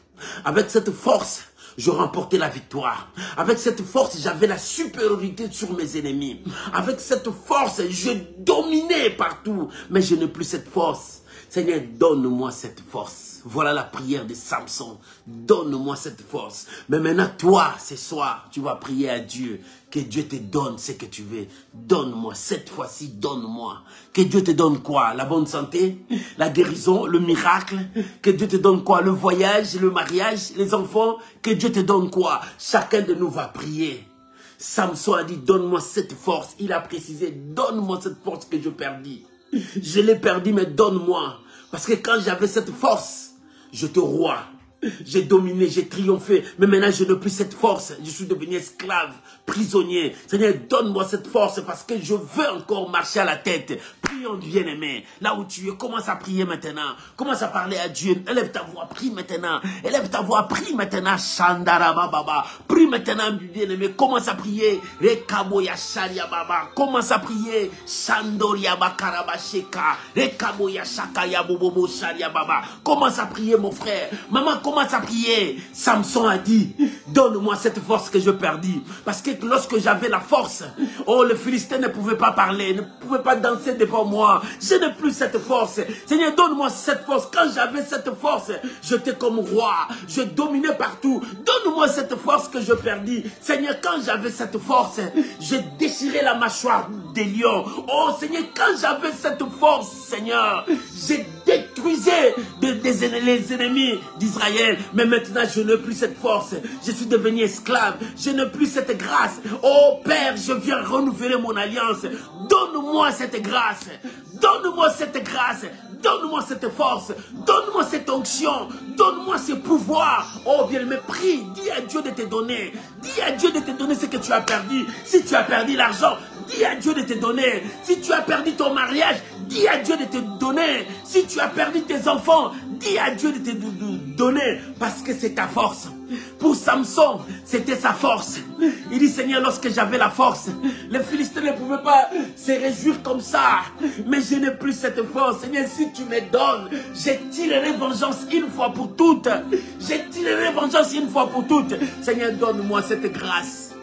Avec cette force, je remportais la victoire. Avec cette force, j'avais la supériorité sur mes ennemis. Avec cette force, je dominais partout. Mais je n'ai plus cette force. Seigneur, donne-moi cette force. Voilà la prière de Samson. Donne-moi cette force. Mais maintenant, toi, ce soir, tu vas prier à Dieu. Que Dieu te donne ce que tu veux. Donne-moi, cette fois-ci, donne-moi. Que Dieu te donne quoi? La bonne santé, la guérison, le miracle. Que Dieu te donne quoi? Le voyage, le mariage, les enfants. Que Dieu te donne quoi? Chacun de nous va prier. Samson a dit, donne-moi cette force. Il a précisé, donne-moi cette force que je perdis. Je l'ai perdu, mais donne-moi. Parce que quand j'avais cette force, j'étais roi. J'ai dominé, j'ai triomphé. Mais maintenant, je n'ai plus cette force. Je suis devenu esclave, prisonnier. Seigneur, donne-moi cette force parce que je veux encore marcher à la tête. Prions, bien-aimé. Là où tu es, commence à prier maintenant. Commence à parler à Dieu. Élève ta voix, prie maintenant. Élève ta voix, prie maintenant. Shandarababa. Prie maintenant, bien-aimé. Commence à prier. Rekaboya Sharia Baba. Commence à prier. Shandoria Bakarabasheka. Rekaboya Shakaya Bobobo Sharia Baba. Commence à prier, mon frère. Maman, commence à prier. Samson a dit, donne-moi cette force que je perdis. Parce que lorsque j'avais la force, oh, le Philistin ne pouvait pas parler, ne pouvait pas danser devant moi. Je n'ai plus cette force. Seigneur, donne-moi cette force. Quand j'avais cette force, j'étais comme roi. Je dominais partout. Donne-moi cette force que je perdis. Seigneur, quand j'avais cette force, je déchirais la mâchoire des lions. Oh, Seigneur, quand j'avais cette force, Seigneur, j'ai détruisais les ennemis d'Israël. Mais maintenant, je n'ai plus cette force. Je suis devenu esclave. Je n'ai plus cette grâce. Oh Père, je viens renouveler mon alliance. Donne-moi cette grâce. Donne-moi cette grâce. Donne-moi cette force. Donne-moi cette onction. Donne-moi ce pouvoir. Oh bien-aimé, prie. Dis à Dieu de te donner. Dis à Dieu de te donner ce que tu as perdu. Si tu as perdu l'argent, dis à Dieu de te donner. Si tu as perdu ton mariage, dis à Dieu de te donner. Si tu as perdu tes enfants, dis à Dieu de te donner. Parce que c'est ta force. Pour Samson, c'était sa force. Il dit, Seigneur, lorsque j'avais la force, les Philistins ne pouvaient pas se réjouir comme ça. Mais je n'ai plus cette force. Seigneur, si tu me donnes, je tirerai vengeance une fois pour toutes. Je tirerai vengeance une fois pour toutes. Seigneur, donne-moi cette grâce.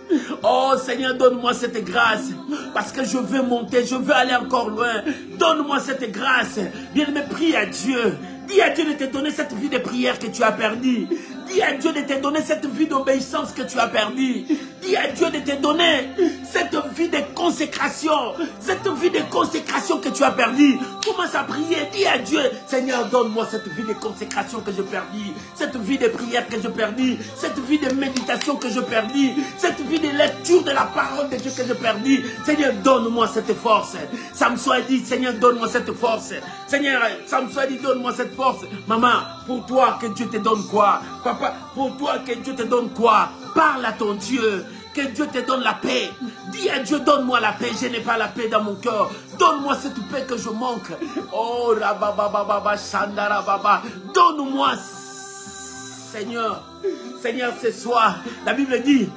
Oh Seigneur, donne-moi cette grâce. Parce que je veux monter, je veux aller encore loin. Donne-moi cette grâce. Bien-aimé, prie à Dieu. Dis à Dieu de te donner cette vie de prière que tu as perdue. Dis à Dieu de te donner cette vie d'obéissance que tu as perdue. Dis à Dieu de te donner cette vie de consécration. Cette vie de consécration que tu as perdue. Commence à prier. Dis à Dieu, Seigneur, donne-moi cette vie de consécration que j'ai perdue. Cette vie de prière que j'ai perdue. Cette vie de méditation que j'ai perdue. Cette vie de lecture de la parole de Dieu que j'ai perdue. Seigneur, donne-moi cette force. Samson a dit, Seigneur, donne-moi cette force. Seigneur, Samson a dit, donne-moi cette force. Maman, pour toi, que Dieu te donne quoi? Papa, pour toi, que Dieu te donne quoi? Parle à ton Dieu. Que Dieu te donne la paix. Dis à Dieu, donne-moi la paix. Je n'ai pas la paix dans mon cœur. Donne-moi cette paix que je manque. Oh, rabababa, shandarababa. Donne-moi, Seigneur. Seigneur, ce soir, la Bible dit,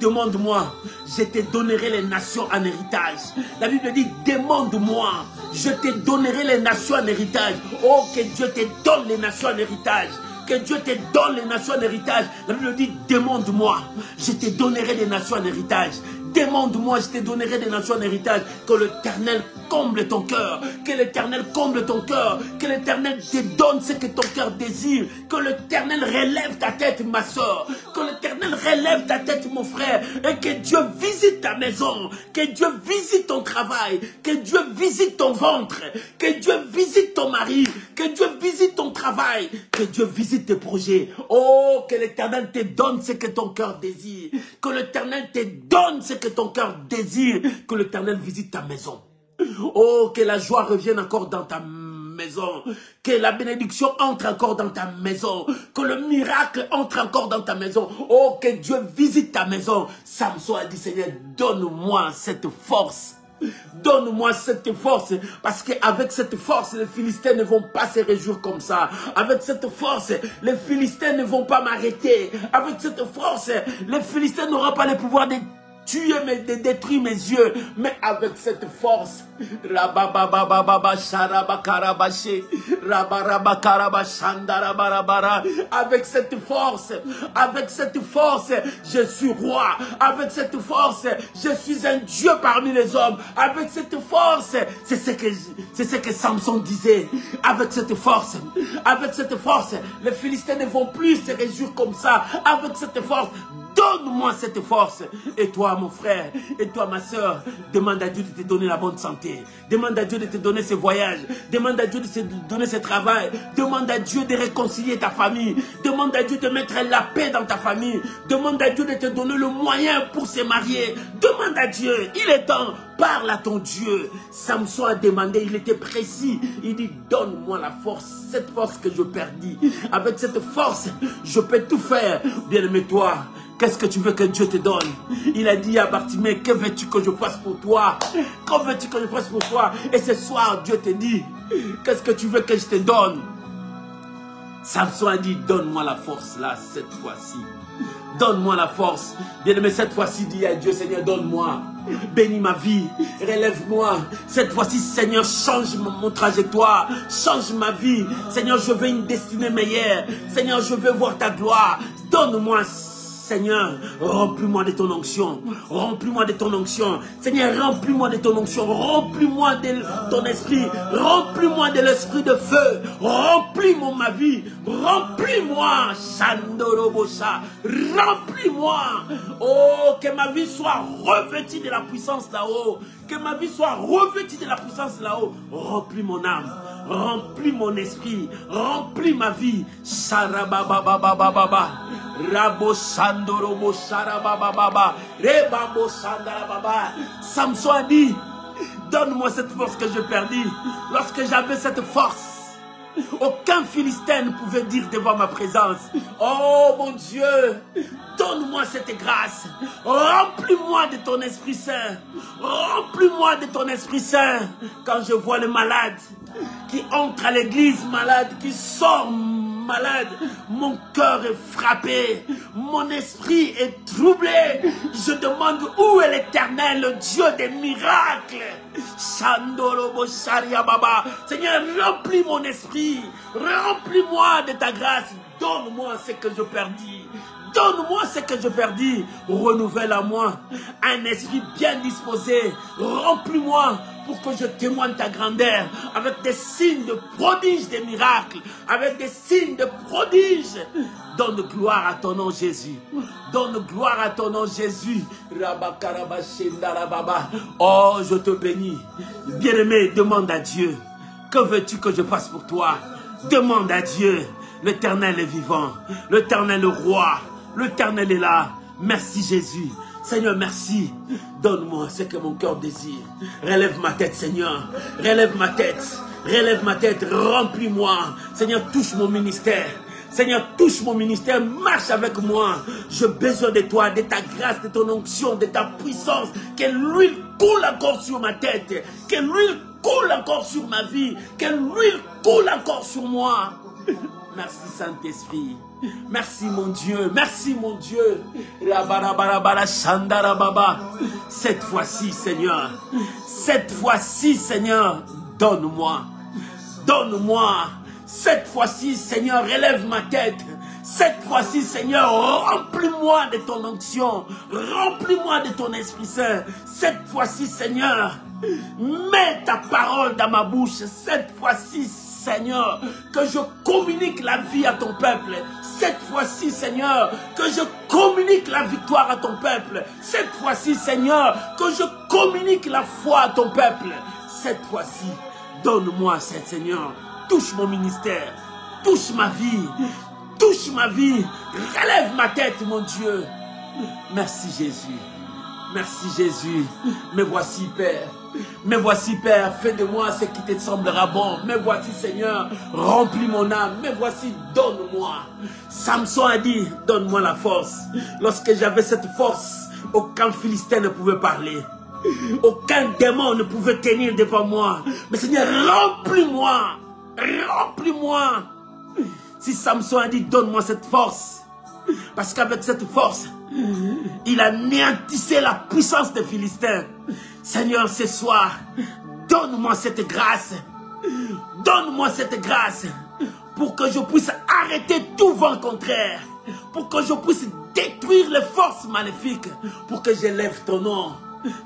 demande-moi, je te donnerai les nations en héritage. La Bible dit, demande-moi, je te donnerai les nations en héritage. Oh, que Dieu te donne les nations en héritage. Que Dieu te donne les nations en héritage. La Bible dit, demande-moi, je te donnerai les nations en héritage. Demande-moi, je te donnerai des nations en héritage. Que l'Éternel comble ton cœur. Que l'Éternel comble ton cœur. Que l'Éternel te donne ce que ton cœur désire. Que l'Éternel relève ta tête, ma soeur. Que l'Éternel relève ta tête, mon frère. Et que Dieu visite ta maison. Que Dieu visite ton travail. Que Dieu visite ton ventre. Que Dieu visite ton mari. Que Dieu visite ton travail. Que Dieu visite tes projets. Oh, que l'Éternel te donne ce que ton cœur désire. Que l'Éternel te donne ce que ton cœur désire. Que l'Éternel visite ta maison. Oh, que la joie revienne encore dans ta maison. Que la bénédiction entre encore dans ta maison. Que le miracle entre encore dans ta maison. Oh, que Dieu visite ta maison. Samson a dit, Seigneur, donne-moi cette force Donne-moi cette force, parce qu'avec cette force, les Philistins ne vont pas se réjouir comme ça. Avec cette force, les Philistins ne vont pas m'arrêter. Avec cette force, les Philistins n'auront pas le pouvoir de tuer, de détruire mes yeux. Mais avec cette force, avec cette force, je suis roi. Avec cette force, je suis un Dieu parmi les hommes. Avec cette force, c'est ce que Samson disait. Avec cette force, les Philistins ne vont plus se réjouir comme ça. Avec cette force, donne-moi cette force. Et toi, mon frère, et toi, ma soeur, demande à Dieu de te donner la bonne santé. Demande à Dieu de te donner ce voyage. Demande à Dieu de te donner ce travail. Demande à Dieu de réconcilier ta famille. Demande à Dieu de mettre la paix dans ta famille. Demande à Dieu de te donner le moyen pour se marier. Demande à Dieu. Il est temps. Parle à ton Dieu. Samson a demandé, il était précis. Il dit, donne-moi la force, cette force que je perdis. Avec cette force, je peux tout faire. Bien-aimé, toi, qu'est-ce que tu veux que Dieu te donne? Il a dit à Bartimée, que veux-tu que je fasse pour toi? Que veux-tu que je fasse pour toi? Et ce soir, Dieu te dit, qu'est-ce que tu veux que je te donne? Samson a dit, donne-moi la force là, cette fois-ci. Donne-moi la force. Bien-aimé, cette fois-ci, dis à Dieu, Seigneur, donne-moi. Bénis ma vie, relève-moi. Cette fois-ci, Seigneur, change mon trajectoire. Change ma vie. Seigneur, je veux une destinée meilleure. Seigneur, je veux voir ta gloire. Donne-moi, Seigneur, remplis-moi de ton onction. Remplis-moi de ton onction. Seigneur, remplis-moi de ton onction. Remplis-moi de ton esprit. Remplis-moi de l'esprit de feu. Remplis-moi ma vie. Remplis-moi. Shandorobosa. Remplis-moi. Oh, que ma vie soit revêtue de la puissance là-haut. Que ma vie soit revêtue de la puissance là-haut. Remplis mon âme. Remplis mon esprit. Remplis ma vie. Sarabababababa. Rabo Sandorobo Sarabababa. Rebabo Sandarababa. Samson a dit, donne-moi cette force que je perdis. Lorsque j'avais cette force, aucun Philistin ne pouvait dire devant ma présence, oh mon Dieu, donne-moi cette grâce. Remplis-moi de ton Esprit Saint. Remplis-moi de ton Esprit Saint. Quand je vois les malades qui entrent à l'église malade, qui sortent malade, mon cœur est frappé, mon esprit est troublé. Je demande où est l'Éternel, le Dieu des miracles. Seigneur, remplis mon esprit, remplis-moi de ta grâce, donne-moi ce que je perdis. Donne-moi ce que je perdis. Renouvelle à moi un esprit bien disposé. Remplis-moi pour que je témoigne ta grandeur avec des signes de prodiges, des miracles, avec des signes de prodiges. Donne gloire à ton nom, Jésus. Donne gloire à ton nom, Jésus. Oh, je te bénis. Bien-aimé, demande à Dieu. Que veux-tu que je fasse pour toi? Demande à Dieu. L'Éternel est vivant. L'Éternel est roi. L'Éternel est là. Merci Jésus. Seigneur, merci. Donne-moi ce que mon cœur désire. Relève ma tête, Seigneur. Relève ma tête. Relève ma tête. Remplis-moi. Seigneur, touche mon ministère. Seigneur, touche mon ministère. Marche avec moi. J'ai besoin de toi, de ta grâce, de ton onction, de ta puissance. Que l'huile coule encore sur ma tête. Que l'huile coule encore sur ma vie. Que l'huile coule encore sur moi. Merci Saint-Esprit. Merci mon Dieu. Merci mon Dieu. Cette fois-ci, Seigneur. Cette fois-ci, Seigneur. Donne-moi. Donne-moi. Cette fois-ci, Seigneur, relève ma tête. Cette fois-ci, Seigneur, remplis-moi de ton onction. Remplis-moi de ton Esprit Saint. Cette fois-ci, Seigneur, mets ta parole dans ma bouche. Cette fois-ci, Seigneur, que je communique la vie à ton peuple. Cette fois-ci, Seigneur, que je communique la victoire à ton peuple. Cette fois-ci, Seigneur, que je communique la foi à ton peuple. Cette fois-ci, donne-moi, Seigneur, touche mon ministère, touche ma vie, touche ma vie, relève ma tête, mon Dieu. Merci Jésus, merci Jésus. Me voici, Père. Me voici, Père, fais de moi ce qui te semblera bon. Me voici, Seigneur, remplis mon âme. Me voici, donne-moi. Samson a dit, donne-moi la force. Lorsque j'avais cette force, aucun Philistin ne pouvait parler. Aucun démon ne pouvait tenir devant moi. Mais Seigneur, remplis-moi. Remplis-moi. Si Samson a dit, donne-moi cette force. Parce qu'avec cette force, il anéantissait la puissance des Philistins. Seigneur, ce soir, donne-moi cette grâce. Donne-moi cette grâce. Pour que je puisse arrêter tout vent contraire. Pour que je puisse détruire les forces maléfiques. Pour que j'élève ton nom.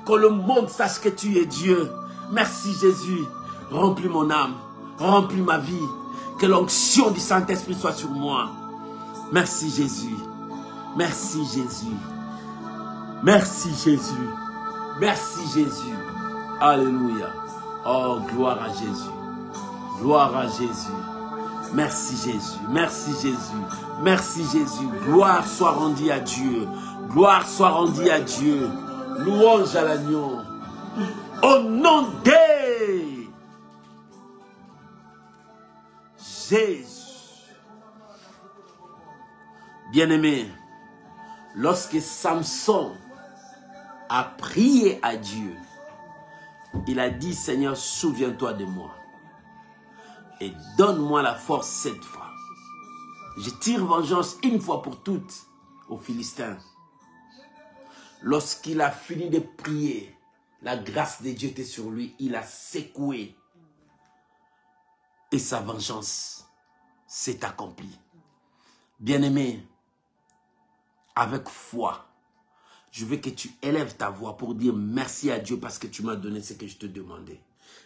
Que le monde sache que tu es Dieu. Merci Jésus. Remplis mon âme. Remplis ma vie. Que l'onction du Saint-Esprit soit sur moi. Merci Jésus. Merci Jésus. Merci Jésus. Merci Jésus. Alléluia. Oh, gloire à Jésus. Gloire à Jésus. Merci Jésus. Merci Jésus. Merci Jésus. Gloire soit rendue à Dieu. Gloire soit rendue à Dieu. Louange à l'agneau. Au nom de Jésus. Bien-aimé, lorsque Samson a prié à Dieu, il a dit, Seigneur, souviens-toi de moi et donne-moi la force cette fois. Je tire vengeance une fois pour toutes aux Philistins. Lorsqu'il a fini de prier, la grâce de Dieu était sur lui, il a secoué et sa vengeance s'est accomplie. Bien-aimé, avec foi, je veux que tu élèves ta voix pour dire merci à Dieu parce que tu m'as donné ce que je te demandais.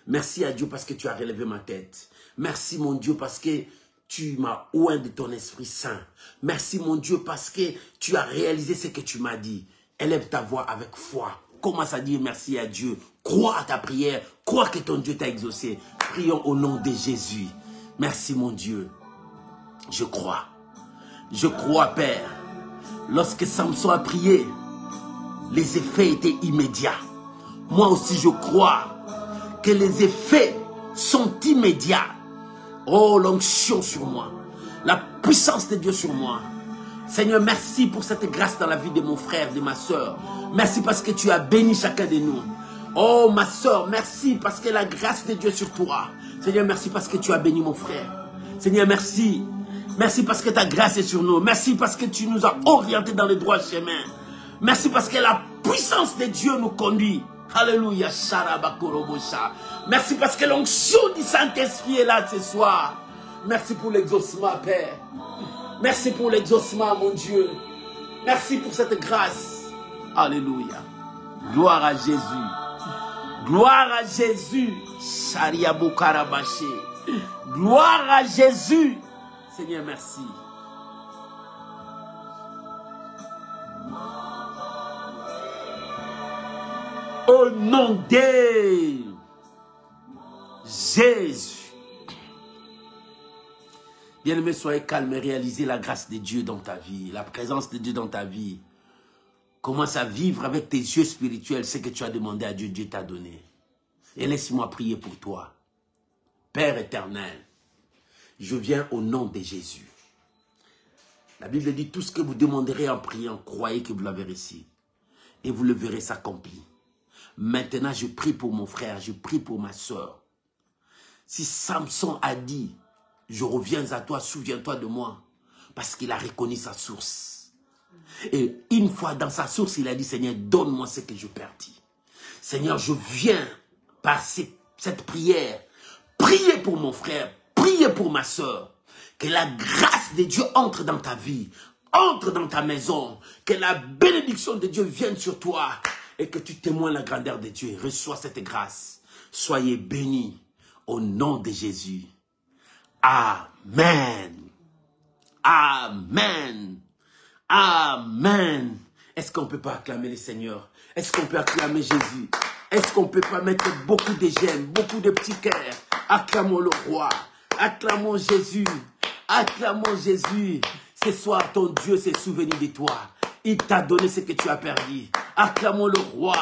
Merci à Dieu parce que tu as relevé ma tête. Merci mon Dieu parce que tu m'as oint de ton Esprit Saint. Merci mon Dieu parce que tu as réalisé ce que tu m'as dit. Élève ta voix avec foi. Commence à dire merci à Dieu. Crois à ta prière. Crois que ton Dieu t'a exaucé. Prions au nom de Jésus. Merci mon Dieu. Je crois. Je crois, Père. Lorsque Samson a prié, les effets étaient immédiats. Moi aussi, je crois que les effets sont immédiats. Oh, l'onction sur moi. La puissance de Dieu sur moi. Seigneur, merci pour cette grâce dans la vie de mon frère, de ma soeur. Merci parce que tu as béni chacun de nous. Oh, ma soeur, merci parce que la grâce de Dieu sur toi. Seigneur, merci parce que tu as béni mon frère. Seigneur, merci. Merci parce que ta grâce est sur nous. Merci parce que tu nous as orientés dans le droit chemin. Merci parce que la puissance de Dieu nous conduit. Alléluia. Merci parce que l'onction du Saint-Esprit est là ce soir. Merci pour l'exaucement, Père. Merci pour l'exaucement, mon Dieu. Merci pour cette grâce. Alléluia. Gloire à Jésus. Gloire à Jésus. Gloire à Jésus. Seigneur, merci. Au nom de Jésus. Bien-aimé, soyez calme et réalisez la grâce de Dieu dans ta vie, la présence de Dieu dans ta vie. Commence à vivre avec tes yeux spirituels ce que tu as demandé à Dieu, Dieu t'a donné. Et laisse-moi prier pour toi. Père éternel, je viens au nom de Jésus. La Bible dit, tout ce que vous demanderez en priant, croyez que vous l'avez reçu. Et vous le verrez s'accomplir. Maintenant, je prie pour mon frère, je prie pour ma soeur. Si Samson a dit, je reviens à toi, souviens-toi de moi. Parce qu'il a reconnu sa source. Et une fois dans sa source, il a dit, Seigneur, donne-moi ce que je perdis. Seigneur, je viens par cette prière, prier pour mon frère, prier pour ma soeur. Que la grâce de Dieu entre dans ta vie, entre dans ta maison. Que la bénédiction de Dieu vienne sur toi. Et que tu témoignes la grandeur de Dieu. Reçois cette grâce. Soyez bénis au nom de Jésus. Amen. Amen. Amen. Est-ce qu'on ne peut pas acclamer le Seigneur? Est-ce qu'on peut acclamer Jésus? Est-ce qu'on ne peut pas mettre beaucoup de j'aime, beaucoup de petits cœurs? Acclamons le roi. Acclamons Jésus. Acclamons Jésus. Ce soir, ton Dieu s'est souvenu de toi. Il t'a donné ce que tu as perdu. Acclamons le roi.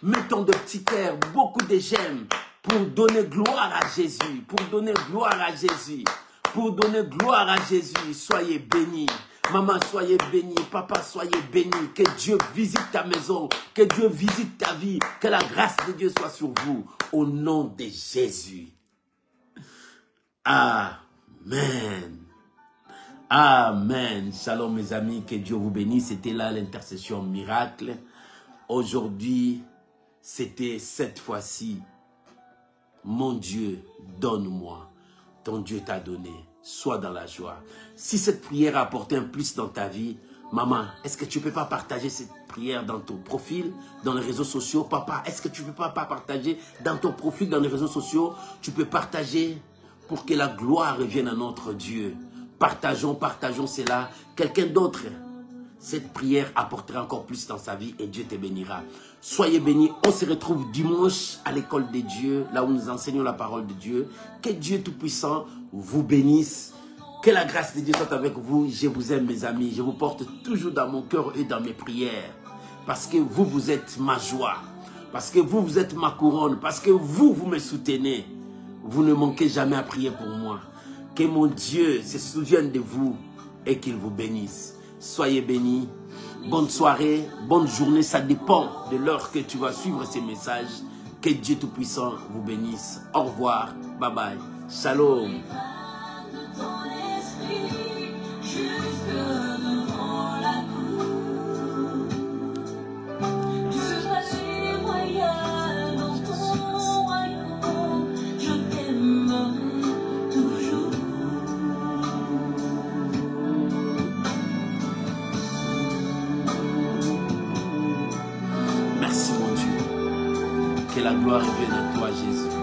Mettons de petits cœurs, beaucoup de j'aime pour donner gloire à Jésus. Pour donner gloire à Jésus. pour donner gloire à Jésus. Soyez bénis. Maman, soyez bénis. Papa, soyez bénis. Que Dieu visite ta maison. Que Dieu visite ta vie. Que la grâce de Dieu soit sur vous. Au nom de Jésus. Amen. Amen. Shalom mes amis. Que Dieu vous bénisse. C'était là l'intercession miracle. Aujourd'hui, c'était cette fois-ci. Mon Dieu, donne-moi. Ton Dieu t'a donné. Sois dans la joie. Si cette prière a apporté un plus dans ta vie, maman, est-ce que tu ne peux pas partager cette prière dans ton profil, dans les réseaux sociaux? Papa, est-ce que tu ne peux pas partager dans ton profil, dans les réseaux sociaux? Tu peux partager pour que la gloire revienne à notre Dieu. Partageons, partageons cela. Quelqu'un d'autre, cette prière apportera encore plus dans sa vie et Dieu te bénira. Soyez bénis. On se retrouve dimanche à l'école de Dieu, là où nous enseignons la parole de Dieu. Que Dieu Tout-Puissant vous bénisse. Que la grâce de Dieu soit avec vous. Je vous aime mes amis. Je vous porte toujours dans mon cœur et dans mes prières. Parce que vous, vous êtes ma joie. Parce que vous, vous êtes ma couronne. Parce que vous, vous me soutenez. Vous ne manquez jamais à prier pour moi. Que mon Dieu se souvienne de vous et qu'il vous bénisse. Soyez bénis. Bonne soirée, bonne journée. Ça dépend de l'heure que tu vas suivre ces messages. Que Dieu Tout-Puissant vous bénisse. Au revoir. Bye bye. Shalom. Merci mon Dieu. Que la gloire revienne à toi Jésus.